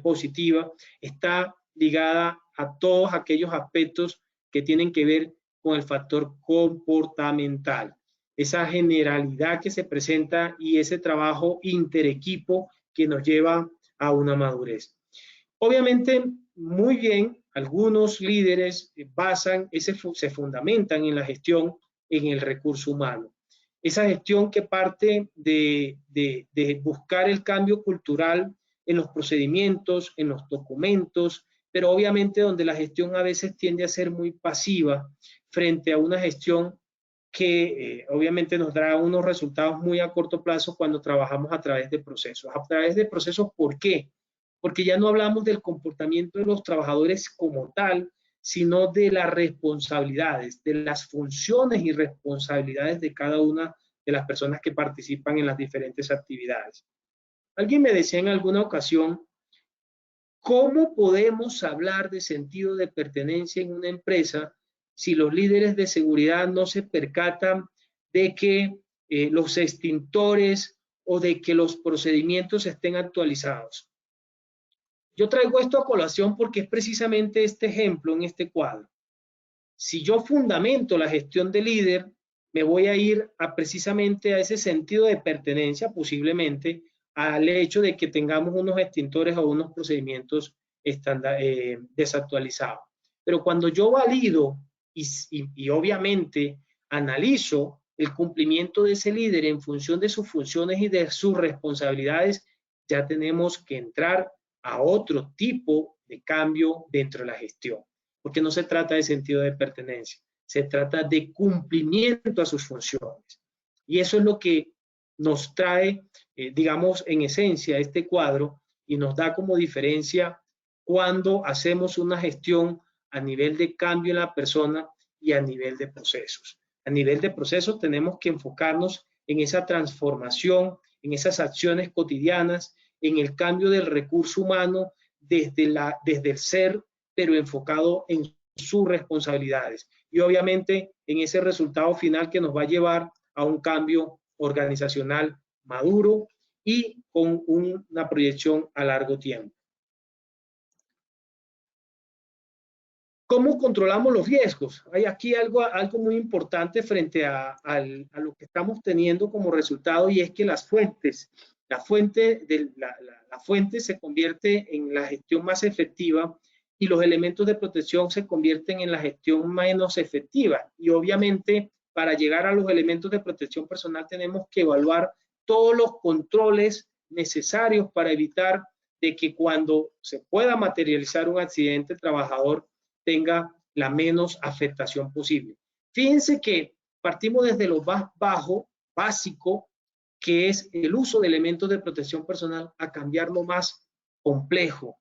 positiva, está ligada a todos aquellos aspectos que tienen que ver con el factor comportamental, esa generalidad que se presenta y ese trabajo interequipo que nos lleva a una madurez. Obviamente, muy bien, algunos líderes se fundamentan en la gestión en el recurso humano. Esa gestión que parte de buscar el cambio cultural en los procedimientos, en los documentos, pero obviamente donde la gestión a veces tiende a ser muy pasiva frente a una gestión que obviamente nos dará unos resultados muy a corto plazo cuando trabajamos a través de procesos. A través de procesos, ¿por qué? Porque ya no hablamos del comportamiento de los trabajadores como tal, sino de las responsabilidades, de las funciones y responsabilidades de cada una de las personas que participan en las diferentes actividades. Alguien me decía en alguna ocasión, ¿cómo podemos hablar de sentido de pertenencia en una empresa si los líderes de seguridad no se percatan de que los extintores o de que los procedimientos estén actualizados? Yo traigo esto a colación porque es precisamente este ejemplo en este cuadro. Si yo fundamento la gestión de líder, me voy a ir precisamente a ese sentido de pertenencia, posiblemente al hecho de que tengamos unos extintores o unos procedimientos desactualizados. Pero cuando yo valido y obviamente analizo el cumplimiento de ese líder en función de sus funciones y de sus responsabilidades, ya tenemos que entrar a otro tipo de cambio dentro de la gestión, porque no se trata de sentido de pertenencia, se trata de cumplimiento a sus funciones. Y eso es lo que nos trae, digamos, en esencia este cuadro y nos da como diferencia cuando hacemos una gestión a nivel de cambio en la persona y a nivel de procesos. A nivel de procesos tenemos que enfocarnos en esa transformación, en esas acciones cotidianas, en el cambio del recurso humano desde el ser, pero enfocado en sus responsabilidades. Y obviamente en ese resultado final que nos va a llevar a un cambio organizacional maduro y con una proyección a largo tiempo. ¿Cómo controlamos los riesgos? Hay aquí algo muy importante frente a lo que estamos teniendo como resultado, y es que la fuente se convierte en la gestión más efectiva y los elementos de protección se convierten en la gestión menos efectiva. Y obviamente para llegar a los elementos de protección personal tenemos que evaluar todos los controles necesarios para evitar de que cuando se pueda materializar un accidente, el trabajador tenga la menos afectación posible. Fíjense que partimos desde lo más bajo, básico, que es el uso de elementos de protección personal, a cambiar lo más complejo,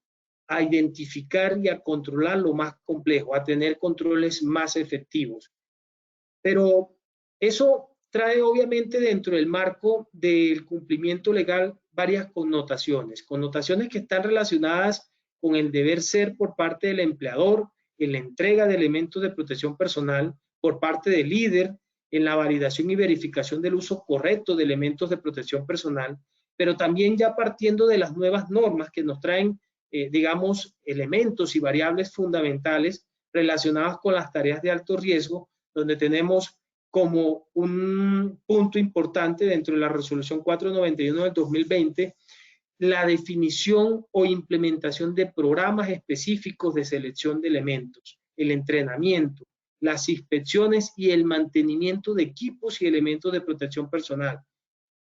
a identificar y a controlar lo más complejo, a tener controles más efectivos. Pero eso trae obviamente dentro del marco del cumplimiento legal varias connotaciones que están relacionadas con el deber ser por parte del empleador en la entrega de elementos de protección personal, por parte del líder en la validación y verificación del uso correcto de elementos de protección personal, pero también ya partiendo de las nuevas normas que nos traen, digamos, elementos y variables fundamentales relacionadas con las tareas de alto riesgo, donde tenemos como un punto importante dentro de la resolución 491 del 2020, la definición o implementación de programas específicos de selección de elementos, el entrenamiento, las inspecciones y el mantenimiento de equipos y elementos de protección personal.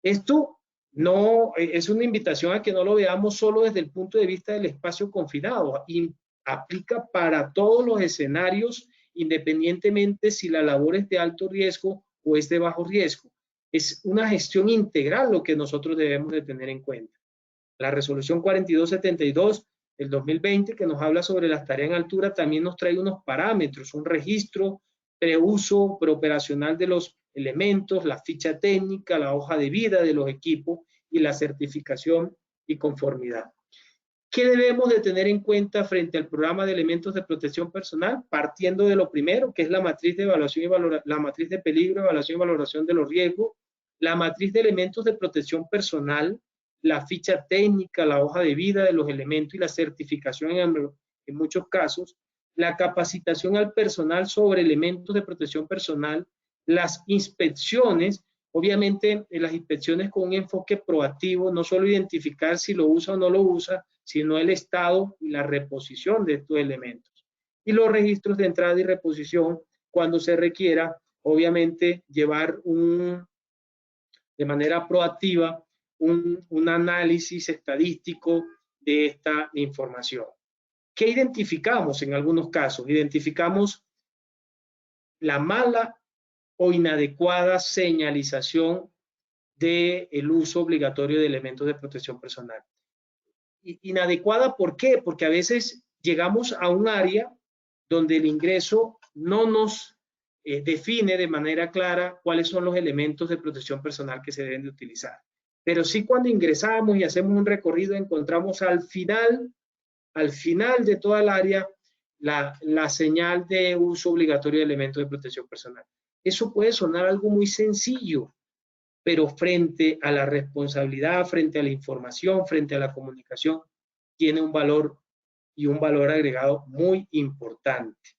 Esto no es una invitación a que no lo veamos solo desde el punto de vista del espacio confinado, y aplica para todos los escenarios, independientemente si la labor es de alto riesgo o es de bajo riesgo. Es una gestión integral lo que nosotros debemos de tener en cuenta. La resolución 4272 del 2020, que nos habla sobre las tareas en altura, también nos trae unos parámetros, un registro preuso, preoperacional de los elementos, la ficha técnica, la hoja de vida de los equipos y la certificación y conformidad. ¿Qué debemos de tener en cuenta frente al programa de elementos de protección personal? Partiendo de lo primero, que es la matriz de evaluación y la matriz de peligro, evaluación y valoración de los riesgos, la matriz de elementos de protección personal, la ficha técnica, la hoja de vida de los elementos y la certificación en muchos casos, la capacitación al personal sobre elementos de protección personal, las inspecciones, obviamente las inspecciones con un enfoque proactivo, no solo identificar si lo usa o no lo usa, sino el estado y la reposición de estos elementos. Y los registros de entrada y reposición cuando se requiera, obviamente, llevar de manera proactiva un análisis estadístico de esta información. ¿Qué identificamos en algunos casos? Identificamos la mala o inadecuada señalización del uso obligatorio de elementos de protección personal. Inadecuada, ¿por qué? Porque a veces llegamos a un área donde el ingreso no nos define de manera clara cuáles son los elementos de protección personal que se deben de utilizar. Pero sí, cuando ingresamos y hacemos un recorrido, encontramos al final de toda el área la señal de uso obligatorio de elementos de protección personal. Eso puede sonar algo muy sencillo, pero frente a la responsabilidad, frente a la información, frente a la comunicación, tiene un valor y un valor agregado muy importante.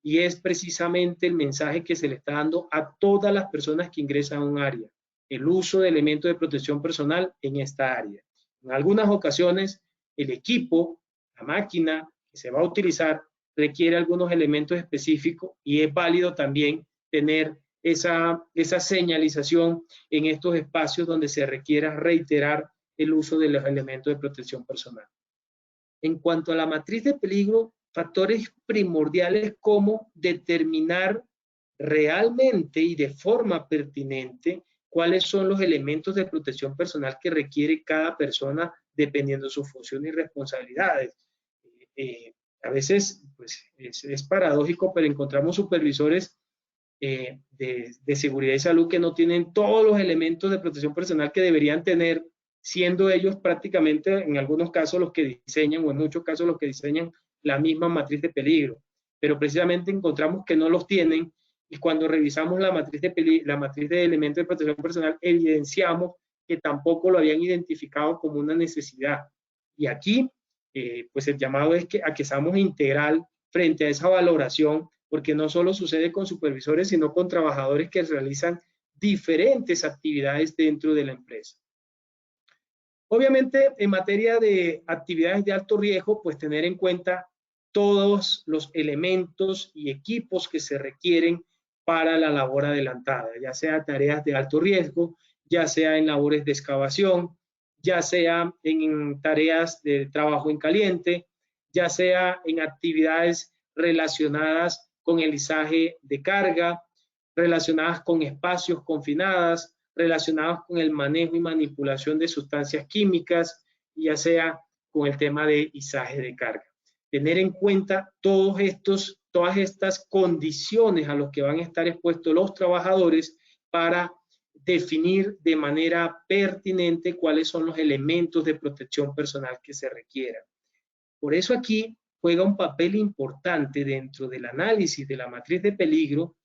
Y es precisamente el mensaje que se le está dando a todas las personas que ingresan a un área, el uso de elementos de protección personal en esta área. En algunas ocasiones, el equipo, la máquina que se va a utilizar, requiere algunos elementos específicos y es válido también tener esa señalización en estos espacios donde se requiera reiterar el uso de los elementos de protección personal. En cuanto a la matriz de peligro, factores primordiales como determinar realmente y de forma pertinente cuáles son los elementos de protección personal que requiere cada persona dependiendo de su función y responsabilidades. A veces pues, es paradójico, pero encontramos supervisores de seguridad y salud que no tienen todos los elementos de protección personal que deberían tener, siendo ellos prácticamente en algunos casos los que diseñan, o en muchos casos los que diseñan la misma matriz de peligro, pero precisamente encontramos que no los tienen, y cuando revisamos la matriz de elementos de protección personal, evidenciamos que tampoco lo habían identificado como una necesidad. Y aquí, pues el llamado es a que seamos integral frente a esa valoración, porque no solo sucede con supervisores, sino con trabajadores que realizan diferentes actividades dentro de la empresa. Obviamente, en materia de actividades de alto riesgo, pues tener en cuenta todos los elementos y equipos que se requieren para la labor adelantada, ya sea tareas de alto riesgo, ya sea en labores de excavación, ya sea en tareas de trabajo en caliente, ya sea en actividades relacionadas con el izaje de carga, relacionadas con espacios confinadas, relacionadas con el manejo y manipulación de sustancias químicas, ya sea con el tema de izaje de carga. Tener en cuenta todas estas condiciones a las que van a estar expuestos los trabajadores para definir de manera pertinente cuáles son los elementos de protección personal que se requieran. Por eso aquí juega un papel importante dentro del análisis de la matriz de peligro,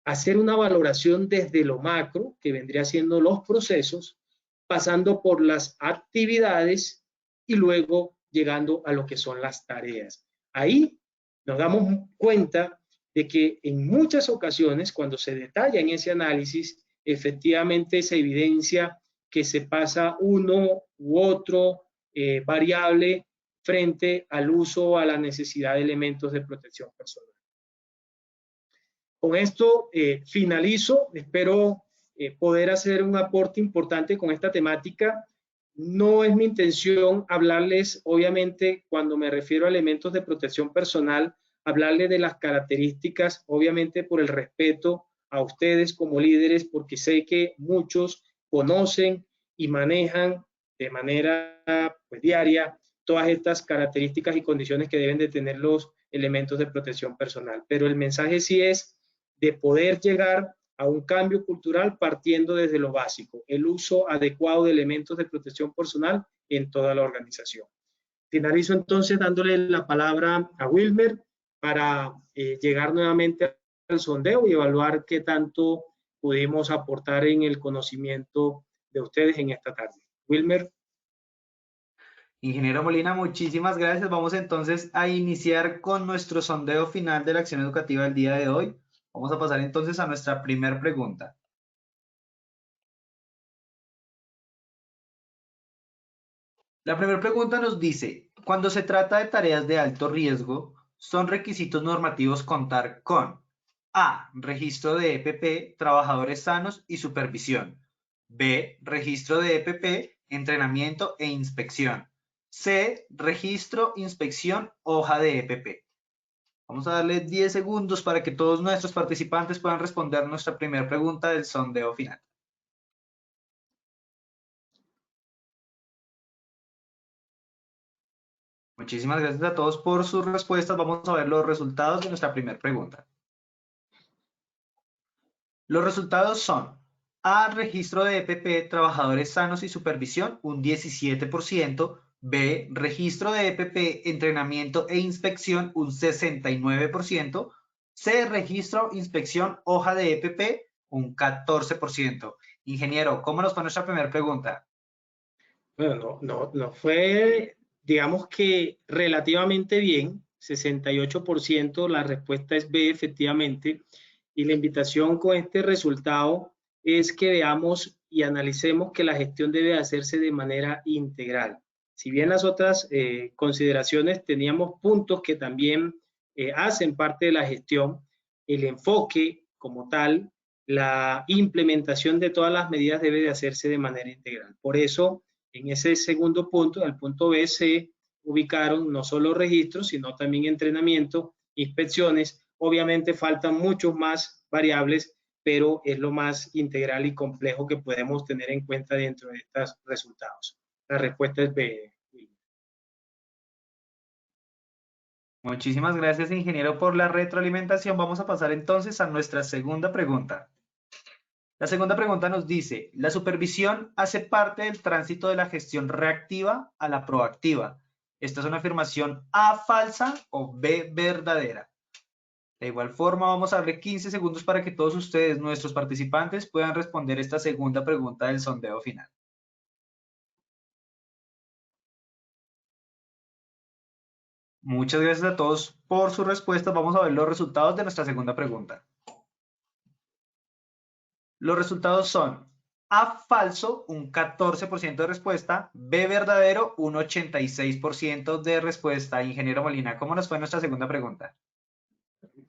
hacer una valoración desde lo macro, que vendría siendo los procesos, pasando por las actividades y luego llegando a lo que son las tareas. Ahí nos damos cuenta de que en muchas ocasiones, cuando se detalla en ese análisis, efectivamente se evidencia que se pasa uno u otro variable frente al uso o a la necesidad de elementos de protección personal. Con esto finalizo. Espero poder hacer un aporte importante con esta temática. No es mi intención hablarles, obviamente, cuando me refiero a elementos de protección personal, hablarles de las características, obviamente por el respeto a ustedes como líderes, porque sé que muchos conocen y manejan de manera diaria todas estas características y condiciones que deben de tener los elementos de protección personal. Pero el mensaje sí es de poder llegar a un cambio cultural partiendo desde lo básico, el uso adecuado de elementos de protección personal en toda la organización. Finalizo entonces dándole la palabra a Wilmer para llegar nuevamente al sondeo y evaluar qué tanto pudimos aportar en el conocimiento de ustedes en esta tarde. Wilmer. Ingeniero Molina, muchísimas gracias. Vamos entonces a iniciar con nuestro sondeo final de la acción educativa del día de hoy. Vamos a pasar entonces a nuestra primera pregunta. La primera pregunta nos dice, cuando se trata de tareas de alto riesgo, son requisitos normativos contar con A, registro de EPP, trabajadores sanos y supervisión. B, registro de EPP, entrenamiento e inspección. C, registro, inspección, hoja de EPP. Vamos a darle 10 segundos para que todos nuestros participantes puedan responder nuestra primera pregunta del sondeo final. Muchísimas gracias a todos por sus respuestas. Vamos a ver los resultados de nuestra primera pregunta. Los resultados son A, registro de EPP, trabajadores sanos y supervisión, un 17%. B, registro de EPP, entrenamiento e inspección, un 69%. C, registro, inspección, hoja de EPP, un 14%. Ingeniero, ¿cómo nos fue nuestra primera pregunta? Bueno, no fue, digamos que relativamente bien, 68%, la respuesta es B, efectivamente, y la invitación con este resultado es que veamos y analicemos que la gestión debe hacerse de manera integral. Si bien las otras consideraciones teníamos puntos que también hacen parte de la gestión, el enfoque como tal, la implementación de todas las medidas debe de hacerse de manera integral. Por eso, en ese segundo punto, el punto B, se ubicaron no solo registros, sino también entrenamiento, inspecciones. Obviamente faltan muchos más variables, pero es lo más integral y complejo que podemos tener en cuenta dentro de estos resultados. La respuesta es B. Muchísimas gracias, ingeniero, por la retroalimentación. Vamos a pasar entonces a nuestra segunda pregunta. La segunda pregunta nos dice, ¿la supervisión hace parte del tránsito de la gestión reactiva a la proactiva? ¿Esta es una afirmación A, falsa, o B, verdadera? De igual forma, vamos a darle 15 segundos para que todos ustedes, nuestros participantes, puedan responder esta segunda pregunta del sondeo final. Muchas gracias a todos por su respuesta. Vamos a ver los resultados de nuestra segunda pregunta. Los resultados son A, falso, un 14% de respuesta, B, verdadero, un 86% de respuesta. Ingeniero Molina, ¿cómo nos fue nuestra segunda pregunta?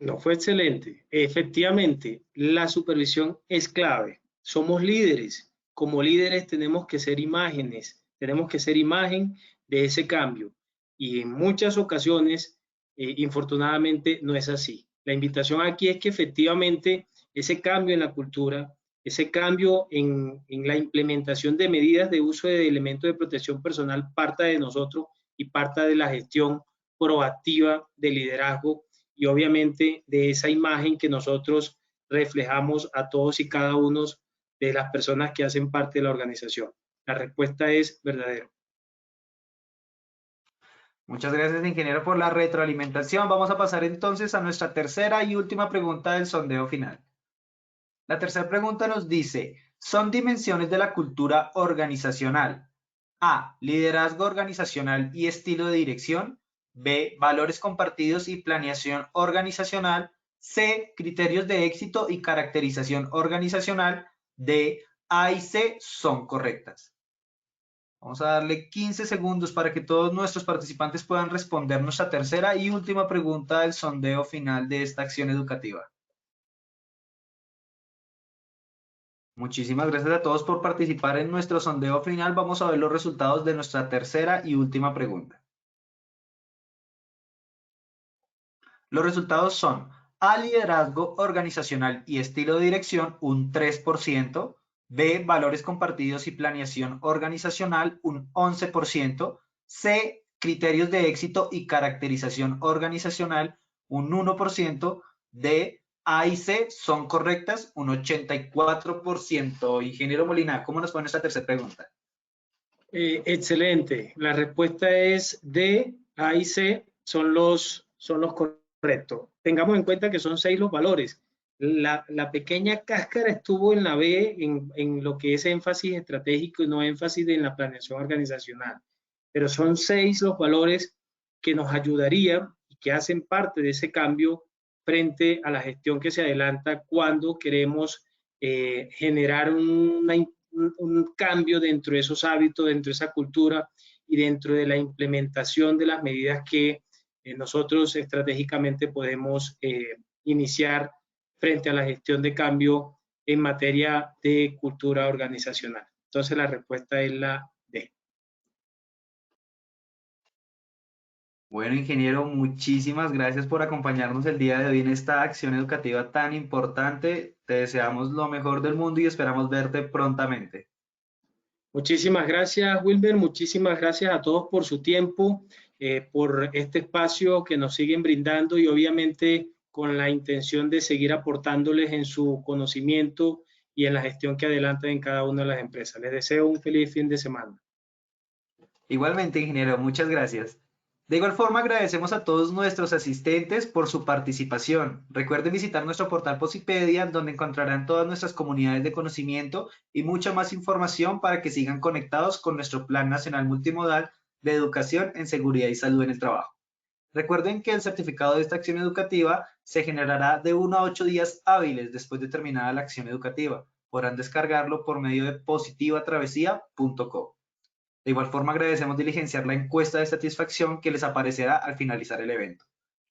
No, fue excelente. Efectivamente, la supervisión es clave. Somos líderes. Como líderes tenemos que ser imágenes, tenemos que ser imagen de ese cambio. Y en muchas ocasiones, infortunadamente, no es así. La invitación aquí es que efectivamente ese cambio en la cultura, ese cambio en la implementación de medidas de uso de elementos de protección personal parta de nosotros y parta de la gestión proactiva de liderazgo y obviamente de esa imagen que nosotros reflejamos a todos y cada uno de las personas que hacen parte de la organización. La respuesta es verdadero. Muchas gracias, ingeniero, por la retroalimentación. Vamos a pasar entonces a nuestra tercera y última pregunta del sondeo final. La tercera pregunta nos dice, ¿son dimensiones de la cultura organizacional? A, liderazgo organizacional y estilo de dirección. B, valores compartidos y planeación organizacional. C, criterios de éxito y caracterización organizacional. D, A y C son correctas. Vamos a darle 15 segundos para que todos nuestros participantes puedan responder nuestra tercera y última pregunta del sondeo final de esta acción educativa. Muchísimas gracias a todos por participar en nuestro sondeo final. Vamos a ver los resultados de nuestra tercera y última pregunta. Los resultados son A, liderazgo organizacional y estilo de dirección, un 3%. B, valores compartidos y planeación organizacional, un 11%. C, criterios de éxito y caracterización organizacional, un 1%. D, A y C son correctas, un 84%. Ingeniero Molina, ¿cómo nos pone esta tercera pregunta? Excelente. La respuesta es D, A y C son los correctos. Tengamos en cuenta que son 6 los valores. La pequeña cáscara estuvo en la B en lo que es énfasis estratégico y no énfasis en la planeación organizacional. Pero son 6 los valores que nos ayudarían y que hacen parte de ese cambio frente a la gestión que se adelanta cuando queremos generar un cambio dentro de esos hábitos, dentro de esa cultura y dentro de la implementación de las medidas que nosotros estratégicamente podemos iniciar frente a la gestión de cambio en materia de cultura organizacional. Entonces la respuesta es la D. Bueno, ingeniero, muchísimas gracias por acompañarnos el día de hoy en esta acción educativa tan importante. Te deseamos lo mejor del mundo y esperamos verte prontamente. Muchísimas gracias, Wilmer. Muchísimas gracias a todos por su tiempo, por este espacio que nos siguen brindando y obviamente con la intención de seguir aportándoles en su conocimiento y en la gestión que adelantan en cada una de las empresas. Les deseo un feliz fin de semana. Igualmente, ingeniero, muchas gracias. De igual forma, agradecemos a todos nuestros asistentes por su participación. Recuerden visitar nuestro portal Posipedia, donde encontrarán todas nuestras comunidades de conocimiento y mucha más información para que sigan conectados con nuestro Plan Nacional Multimodal de Educación en Seguridad y Salud en el Trabajo. Recuerden que el certificado de esta acción educativa se generará de 1 a 8 días hábiles después de terminada la acción educativa. Podrán descargarlo por medio de positivatravesía.com. De igual forma, agradecemos diligenciar la encuesta de satisfacción que les aparecerá al finalizar el evento.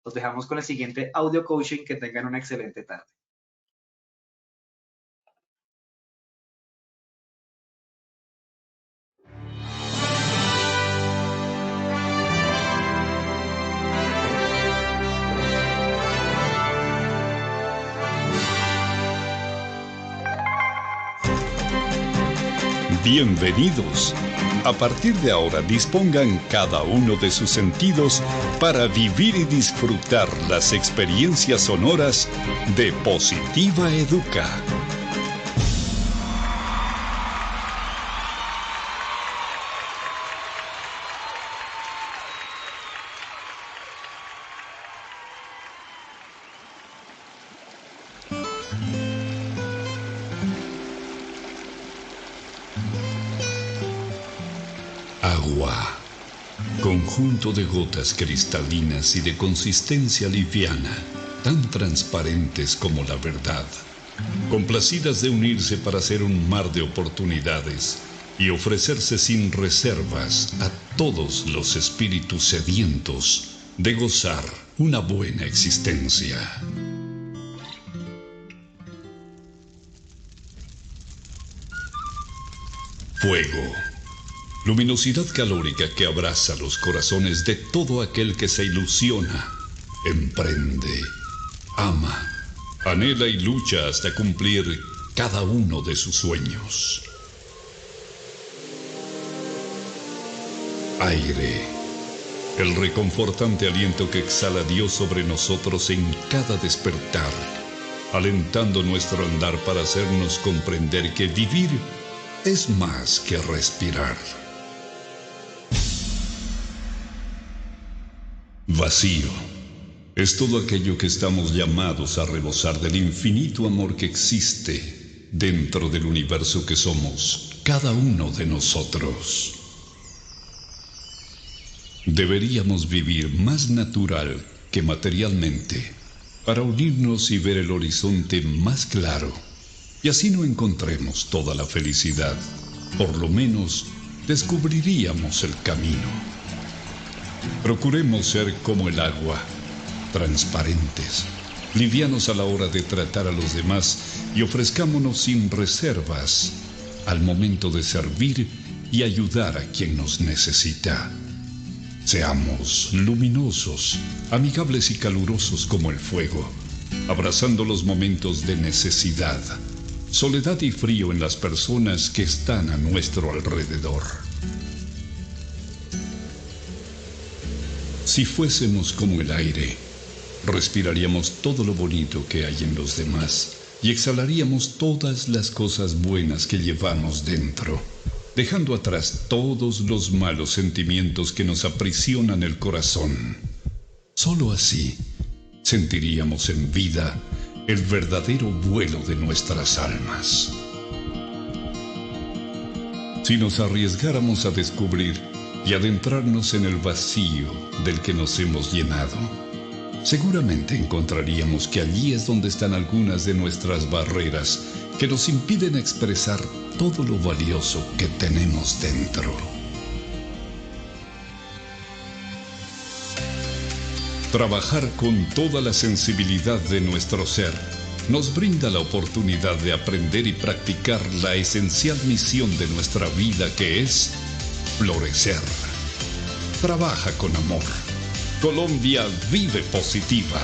Los dejamos con el siguiente audio coaching. Que tengan una excelente tarde. Bienvenidos. A partir de ahora dispongan cada uno de sus sentidos para vivir y disfrutar las experiencias sonoras de Positiva Educa. Agua. Conjunto de gotas cristalinas y de consistencia liviana, tan transparentes como la verdad, complacidas de unirse para hacer un mar de oportunidades y ofrecerse sin reservas a todos los espíritus sedientos de gozar una buena existencia. Fuego. Luminosidad calórica que abraza los corazones de todo aquel que se ilusiona, emprende, ama, anhela y lucha hasta cumplir cada uno de sus sueños. Aire, el reconfortante aliento que exhala Dios sobre nosotros en cada despertar, alentando nuestro andar para hacernos comprender que vivir es más que respirar. Vacío es todo aquello que estamos llamados a rebosar del infinito amor que existe dentro del universo que somos cada uno de nosotros. Deberíamos vivir más natural que materialmente para unirnos y ver el horizonte más claro, y así no encontremos toda la felicidad, por lo menos descubriríamos el camino. Procuremos ser como el agua, transparentes, livianos a la hora de tratar a los demás y ofrezcámonos sin reservas al momento de servir y ayudar a quien nos necesita. Seamos luminosos, amigables y calurosos como el fuego, abrazando los momentos de necesidad, soledad y frío en las personas que están a nuestro alrededor. Si fuésemos como el aire, respiraríamos todo lo bonito que hay en los demás y exhalaríamos todas las cosas buenas que llevamos dentro, dejando atrás todos los malos sentimientos que nos aprisionan el corazón. Solo así sentiríamos en vida el verdadero vuelo de nuestras almas. Si nos arriesgáramos a descubrir y adentrarnos en el vacío del que nos hemos llenado, seguramente encontraríamos que allí es donde están algunas de nuestras barreras que nos impiden expresar todo lo valioso que tenemos dentro. Trabajar con toda la sensibilidad de nuestro ser nos brinda la oportunidad de aprender y practicar la esencial misión de nuestra vida, que es florecer. Trabaja con amor. Colombia vive positiva.